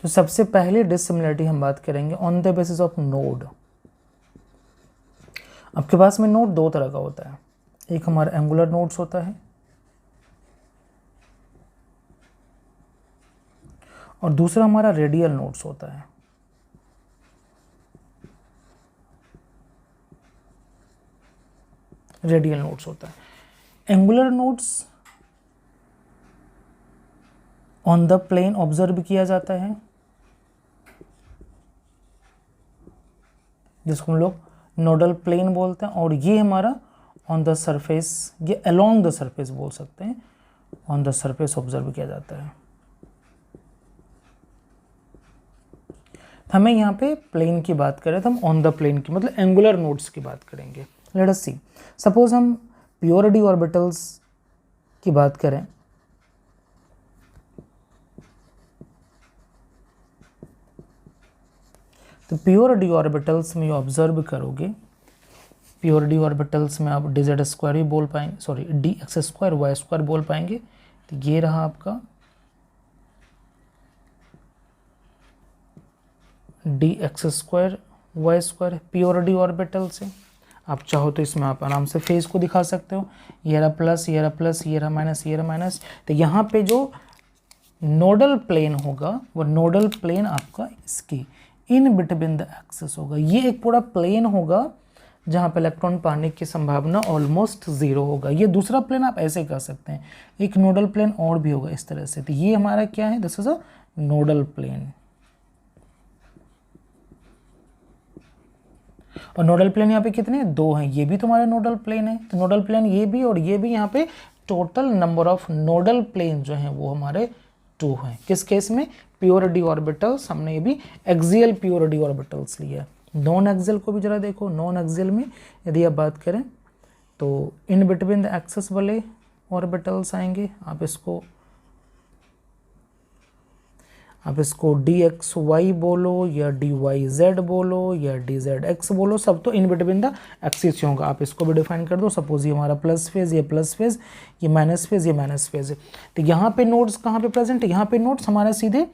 तो सबसे पहले डिसिमिलरिटी हम बात करेंगे on the basis of node. आपके पास में नोड दो तरह का होता है, एक हमारा एंगुलर नोड्स होता है और दूसरा हमारा रेडियल नोड्स होता है। रेडियल नोड्स होता है। Angular nodes on the plane observe किया जाता है, जिसको हम लोग नोडल प्लेन बोलते हैं, और ये हमारा ऑन द सरफेस, ये अलोंग द सरफेस बोल सकते हैं, ऑन द सरफेस ऑब्जर्व किया जाता है। हमें यहाँ पे प्लेन की बात करें तो हम ऑन द प्लेन की मतलब एंगुलर नोड्स की बात करेंगे। लेट अस सी, सपोज हम प्योर डी ऑर्बिटल्स की बात करें, तो प्योर डी ऑर्बिटल्स में ऑब्जर्व करोगे, प्योर डी ऑर्बिटल्स में आप dz स्क्वायर भी बोल पाएंगे, sorry dx square y square बोल पाएंगे। तो ये रहा आपका dx square y square pure D orbital से। आप चाहो तो इसमें आप आराम से फेज को दिखा सकते हो, ये रहा प्लस, ये रहा प्लस, ये रहा माइनस, ये रहा माइनस। तो यहाँ पे जो नोडल प्लेन होगा वो नोडल प्लेन आपका इसकी इन बिटवीन द एक्सिस होगा। ये एक पूरा प्लेन होगा जहाँ पे इलेक्ट्रॉन पाने की संभावना ऑलमोस्ट जीरो होगा। ये दूसरा प्लेन आप ऐसे कह सकते हैं, एक नोडल प्लेन और भी होगा इस तरह से। तो ये हमारा क्या है, this is a nodal plane. और नोडल प्लेन यहाँ पे कितने हैं, दो हैं, ये भी तुम्हारा नोडल प्लेन है। तो नोडल प्लेन ये भी और ये भी, यहाँ पे total number of nodal plane जो हैं वो हमारे 2 हैं। किस केस में, प्योर डी ऑर्बिटल्स, हमने ये भी एक्सियल प्योर डी ऑर्बिटल्स लिया। नॉन एक्सियल को भी जरा देखो, नॉन एक्सियल में यदि आप बात करें तो इन बिटवीन द एक्सिस वाले ऑर्बिटल्स आएंगे। आप इसको dxy बोलो या dyz बोलो या dzx बोलो, सब तो इन बिटवीन द एक्सिस होगा। आप इसको भी डिफाइन कर दो, सपोज ये हमारा प्लस फेज, ये प्लस फेज, ये माइनस फेज, ये माइनस फेज है। तो यहाँ पे नोड्स कहाँ पे प्रेजेंट है, यहाँ पे नोड्स हमारा सीधे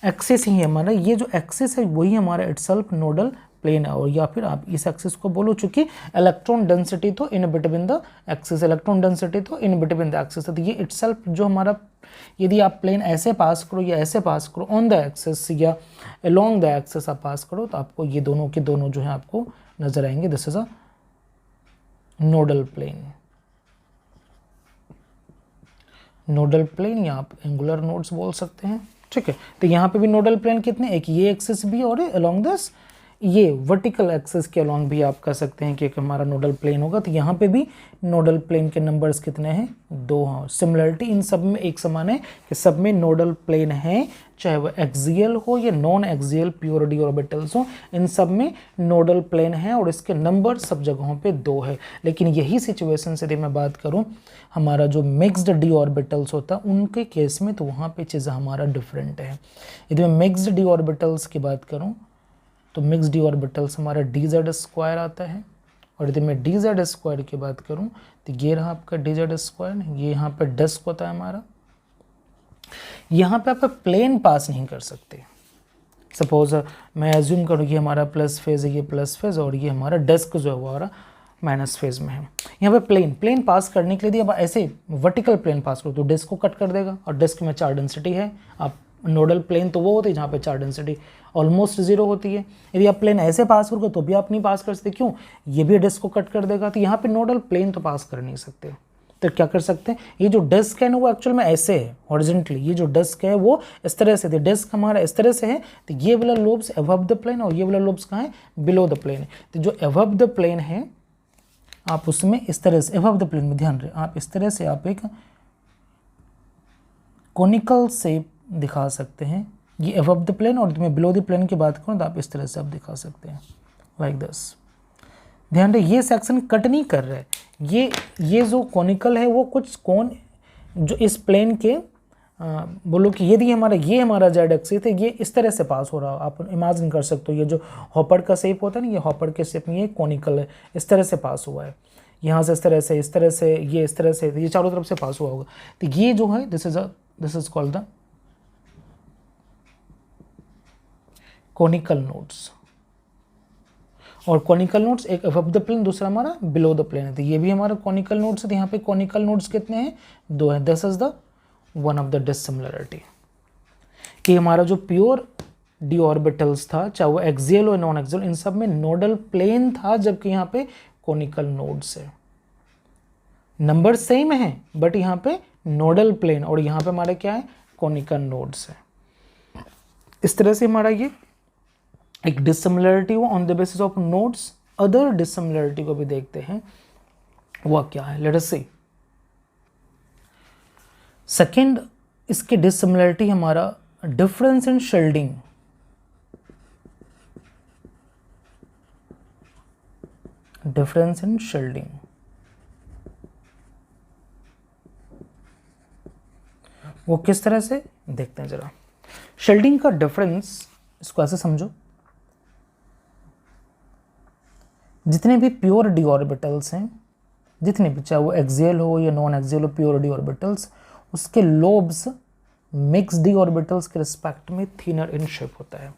एक्सिस ही है हमारा। ये जो एक्सिस है वही हमारा इटसेल्फ नोडल प्लेन है, और या फिर आप इस एक्सिस को बोलो, चूंकि इलेक्ट्रॉन डेंसिटी तो इन between the axis, electron density तो इन बिटवीन द एक्सिस है। तो ये इटसेल्फ जो हमारा, यदि आप प्लेन ऐसे पास करो या ऐसे पास करो ऑन द एक्सिस या अलोंग द एक्सिस आप पास करो, तो आपको ये दोनों के दोनों जो है आपको नजर आएंगे। This is a nodal plane. Nodal plane या आप एंगुलर नोड्स बोल सकते हैं, ठीक है। तो यहाँ पे भी नोडल प्लेन कितने, एक ये एक्सिस भी और अलोंग दिस ये वर्टिकल एक्सिस के अलोंग भी आप कह सकते हैं कि एक हमारा नोडल प्लेन होगा। तो यहाँ पे भी नोडल प्लेन के नंबर्स कितने हैं, 2 हैं। सिमिलरिटी इन सब में एक समान है कि सब में नोडल प्लेन है, चाहे वो एक्सियल हो या non axial pure d orbitals हो, इन सब में नोडल प्लेन है और इसके नंबर सब जगहों पे 2 है। लेकिन यही सिचुएशन से यदि मैं बात करूँ हमारा जो मिक्स्ड डी ऑर्बिटल्स होता है उनके केस में, तो वहाँ पे चीज़ हमारा डिफरेंट है। यदि मैं मिक्स्ड डी ऑर्बिटल्स की बात करूँ तो मिक्स डी ऑर्बिटल्स हमारा dz स्क्वायर आता है, और यदि मैं dz स्क्वायर की बात करूं तो ये रहा आपका dz स्क्वायर, ये यहाँ पे डिस्क होता है हमारा। यहाँ पे आप प्लेन पास नहीं कर सकते। सपोज मैं एज्यूम करूँ कि हमारा प्लस फेज है, ये प्लस फेज, और ये हमारा डिस्क जो है वो हमारा माइनस फेज में है। यहाँ पे प्लेन पास करने के लिए अब ऐसे वर्टिकल प्लेन पास करो तो डिस्क को कट कर देगा, और डिस्क में चार्ज डेंसिटी है। आप नोडल प्लेन तो वो होती है जहाँ पे चार्ज डेंसिटी ऑलमोस्ट 0 होती है। यदि आप प्लेन ऐसे पास करोगे तो भी आप नहीं पास कर सकते, क्यों, ये भी डिस्क को कट कर देगा। तो यहाँ पे नोडल प्लेन तो पास कर नहीं सकते। तो क्या कर सकते हैं, ये जो डिस्क है ना वो एक्चुअल में ऐसे है हॉरिजॉन्टली, ये जो डिस्क है वो इस तरह से, डिस्क हमारा इस तरह से है। तो ये वाला लोब्स अबव द प्लेन और ये वाला लोब्स कहाँ है, बिलो द प्लेन है। तो जो अबव द प्लेन है आप उसमें इस तरह से, अबव द प्लेन में ध्यान रहे आप, इस तरह से आप एक कॉनिकल शेप दिखा सकते हैं, ये अबव द प्लेन, और मैं बिलो द प्लेन की बात करूँ तो आप इस तरह से आप दिखा सकते हैं लाइक दिस। ध्यान रहे ये सेक्शन कट नहीं कर रहा है, ये जो कॉनिकल है वो कुछ कोन जो इस प्लेन के बोलो कि यदि ये हमारा जेड एक्सिस है, ये इस तरह से पास हो रहा हो, आप इमेजिन कर सकते हो, ये जो हॉपर का शेप होता है ना, ये हॉपर के शेप में ये कॉनिकल है, इस तरह से पास हुआ है, यहाँ से इस तरह से, इस तरह से, ये इस तरह से, ये चारों तरफ से पास हुआ होगा। तो ये जो है this is called the conical nodes. और कॉनिकल नोड्स एक अबव द प्लेन, दूसरा हमारा बिलो द प्लेन है। तो ये भी हमारा कॉनिकल नोड्स है। तो यहाँ पे कॉनिकल नोड्स कितने हैं? 2 हैं। This is the one of the dissimilarity कि हमारा जो प्योर डी ऑर्बिटल्स था, चाहे वो एक्सियल और नॉन एक्सियल, इन सब में नोडल प्लेन था, जबकि यहाँ पे कॉनिकल नोड्स है। नंबर सेम है बट यहाँ पे नोडल प्लेन, और यहाँ पे हमारा क्या है? कॉनिकल नोड्स है। इस तरह से हमारा ये एक डिसिमिलरिटी हुआ on the basis of nodes. Other dissimilarity को भी देखते हैं, वह क्या है, लेट अस सी। सेकेंड इसकी डिसिमिलरिटी हमारा difference in shielding. Difference in shielding, वो किस तरह से देखते हैं जरा। शेल्डिंग का डिफरेंस, इसको ऐसे समझो, जितने भी प्योर डी ऑर्बिटल्स हैं, जितने भी, चाहे वो एक्सियल हो या नॉन एक्सियल हो, प्योर डी ऑर्बिटल्स, उसके लोब्स मिक्स डी ऑर्बिटल्स के रिस्पेक्ट में थिनर इन शेप होता है,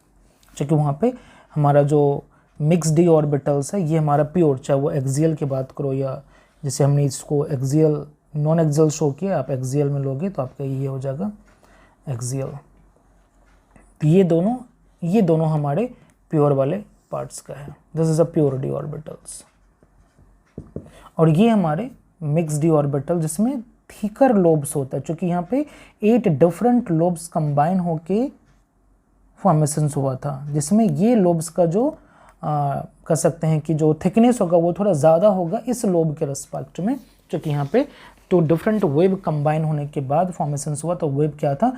क्योंकि वहाँ पे हमारा जो मिक्स डी ऑर्बिटल्स है, ये हमारा प्योर, चाहे वो एक्सियल की बात करो या जैसे हमने इसको एक्सियल नॉन एक्सियल शो किया, आप एक्सियल में लोगे तो आपका ये हो जाएगा एक्सियल। तो ये दोनों हमारे प्योर वाले पार्ट्स का है। This is a pure d orbitals. और ये हमारे मिक्स डी ऑर्बिटल जिसमें थिकर लोब्स होता है, क्योंकि यहाँ पे 8 डिफरेंट लोब्स कंबाइन होके फॉर्मेशन हुआ था, जिसमें ये लोब्स का जो कह सकते हैं कि जो थिकनेस होगा वो थोड़ा ज़्यादा होगा इस लोब के रिस्पेक्ट में, क्योंकि यहाँ पे 2 डिफरेंट वेब कंबाइन होने के बाद फॉर्मेशन हुआ। तो वेब क्या था?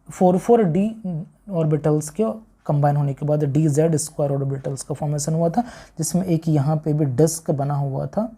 4 डी ऑर्बिटल्स के कंबाइन होने के बाद DZ स्क्वायर ऑर्बिटल्स का फॉर्मेशन हुआ था, जिसमें एक यहाँ पे भी डिस्क बना हुआ था,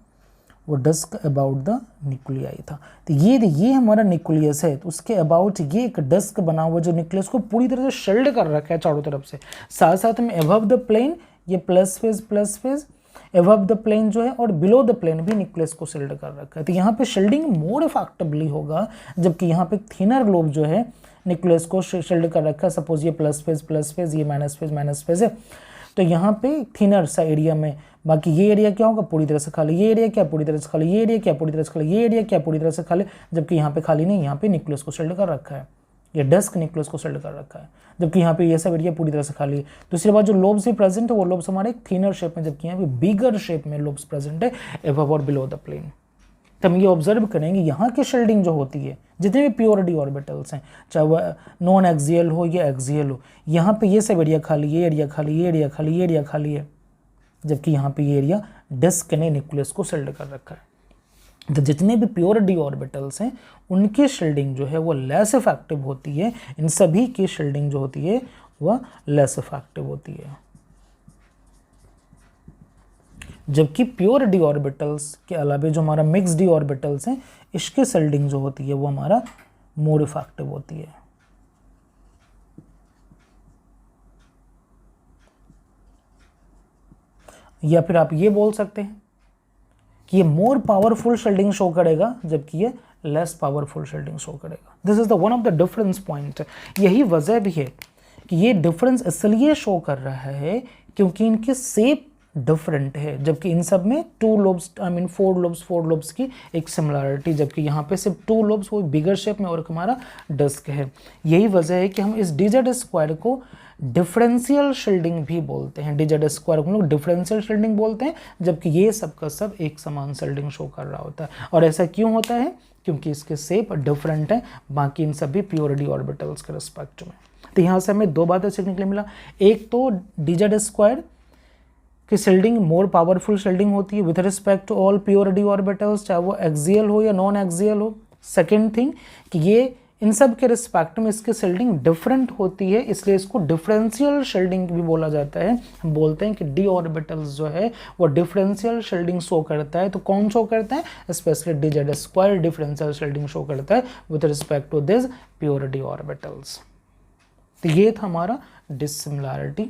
वो डिस्क अबाउट द न्यूक्लियाई था। तो ये हमारा न्यूक्लियस है, तो उसके अबाउट ये एक डिस्क बना हुआ जो न्यूक्लियस को पूरी तरह से शेल्ड कर रखा है चारों तरफ से। साथ साथ में अबव द प्लेन ये plus phase above the plane जो है, और बिलो द प्लेन भी न्यूक्लियस को शेल्ड कर रखा है। तो यहाँ पे शेल्डिंग मोर इफेक्टिवली होगा, जबकि यहाँ पे थिनर लोब जो है न्यूक्लियस को शेल्ड कर रखा है। सपोज ये प्लस फेज, ये माइनस फेज है, तो यहाँ पे थिनर सा एरिया में, बाकी ये एरिया क्या होगा? पूरी तरह से खाली। ये एरिया क्या? पूरी तरह से खाली। ये एरिया क्या? पूरी तरह से खाली। ये एरिया क्या? पूरी तरह से खाली। जबकि यहाँ पे खाली नहीं, यहाँ पे न्यूक्लियस को शेल्ड कर रखा है, ये डिस्क न्यूक्लियस को शेल्ड कर रखा है, जबकि यहाँ पे ये सब एरिया पूरी तरह से खाली है। दूसरी बात, जो लोब्स भी प्रेजेंट है वो लोब्स हमारे थिनर शेप में, जबकि यहाँ पे बिगर शेप में लोब्स प्रेजेंट है अबव और बिलो द प्लेन। तो हम ये ऑब्जर्व करेंगे यहाँ की शेल्डिंग जो होती है, जितने भी प्योर डी ऑर्बिटल्स हैं, चाहे वह नॉन एक्सियल हो या एक्सियल हो, यहाँ पे ये सब एरिया खाली, ये एरिया खाली, ये एरिया खाली, ये एरिया खाली है, जबकि यहाँ पे ये एरिया डिस्क ने न्यूक्लियस को शेल्ड कर रखा है। तो जितने भी प्योर डी ऑर्बिटल्स हैं उनकी शेल्डिंग जो है वो लेस इफेक्टिव होती है, इन सभी की शेल्डिंग जो होती है वह लेस इफेक्टिव होती है। जबकि प्योर डी ऑर्बिटल्स के अलावा जो हमारा मिक्स डी ऑर्बिटल्स हैं, इसकी शेल्डिंग जो होती है वो हमारा मोर इफेक्टिव होती है। या फिर आप ये बोल सकते हैं कि ये मोर पावरफुल शेल्डिंग शो करेगा, जबकि ये लेस पावरफुल शेल्डिंग शो करेगा। This is the one of the difference point. यही वजह भी है कि ये डिफरेंस इसलिए शो कर रहा है क्योंकि इनकी शेप डिफरेंट है, जबकि इन सब में 2 लोब्स, आई मीन 4 लोब्स की एक सिमिलरिटी, जबकि यहाँ पे सिर्फ 2 लोब्स वो बिगर शेप में और हमारा डिस्क है। यही वजह है कि हम इस DZ स्क्वायर को डिफरेंशियल शेल्डिंग भी बोलते हैं। DZ स्क्वायर को हम लोग डिफरेंशियल शेल्डिंग बोलते हैं, जबकि ये सब का सब एक समान शेल्डिंग शो कर रहा होता है। और ऐसा क्यों होता है? क्योंकि इसके शेप डिफरेंट है बाकी इन सभी प्योर डी ऑर्बिटल्स के रिस्पेक्ट में। तो यहाँ से हमें 2 बातें सीखने के लिए मिला। एक तो DZ स्क्वायर कि शेल्डिंग मोर पावरफुल शेल्डिंग होती है with respect to all pure d orbitals, चाहे वो एक्सियल हो या नॉन एक्सियल हो। सेकेंड थिंग कि ये इन सब के रिस्पेक्ट में इसकी शेल्डिंग डिफरेंट होती है, इसलिए इसको डिफरेंशियल शेल्डिंग भी बोला जाता है। हम बोलते हैं कि डी ऑर्बिटल्स जो है वो डिफरेंशियल शेल्डिंग शो करता है। तो कौन शो करता है? Specially dz² differential shielding show करता है with respect to this pure d orbitals. तो ये था हमारा dissimilarity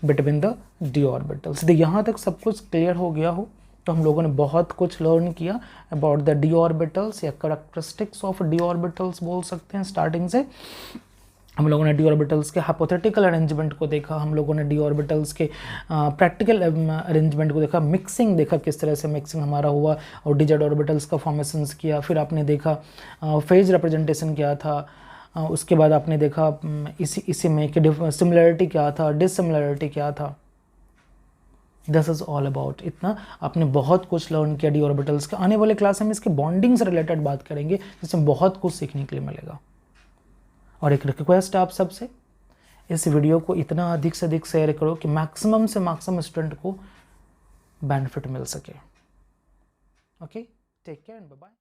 between the d orbitals. तो यहाँ तक सब कुछ क्लियर हो गया हो तो हम लोगों ने बहुत कुछ लर्न किया अबाउट द डी ऑर्बिटल्स या कैरेक्टरिस्टिक्स ऑफ डी ऑर्बिटल्स बोल सकते हैं। स्टार्टिंग से हम लोगों ने डी ऑर्बिटल्स के हाइपोथेटिकल अरेंजमेंट को देखा, हम लोगों ने डी ऑर्बिटल्स के प्रैक्टिकल अरेंजमेंट को देखा, मिक्सिंग देखा किस तरह से मिक्सिंग हमारा हुआ और डी जेड ऑर्बिटल्स का फॉर्मेशंस किया। फिर आपने देखा फेज रिप्रेजेंटेशन क्या था, उसके बाद आपने देखा इसी में कि सिमिलरिटी क्या था, डिसिमिलरिटी क्या था। दिस इज ऑल अबाउट इतना। आपने बहुत कुछ लर्न किया डी ऑर्बिटल्स का। आने वाले क्लास में इसके बॉन्डिंग से रिलेटेड बात करेंगे जिसमें बहुत कुछ सीखने के लिए मिलेगा। और एक रिक्वेस्ट है आप सबसे, इस वीडियो को इतना अधिक से अधिक शेयर करो कि मैक्सिमम से मैक्सिमम स्टूडेंट को बेनिफिट मिल सके। Okay, take care and bye bye.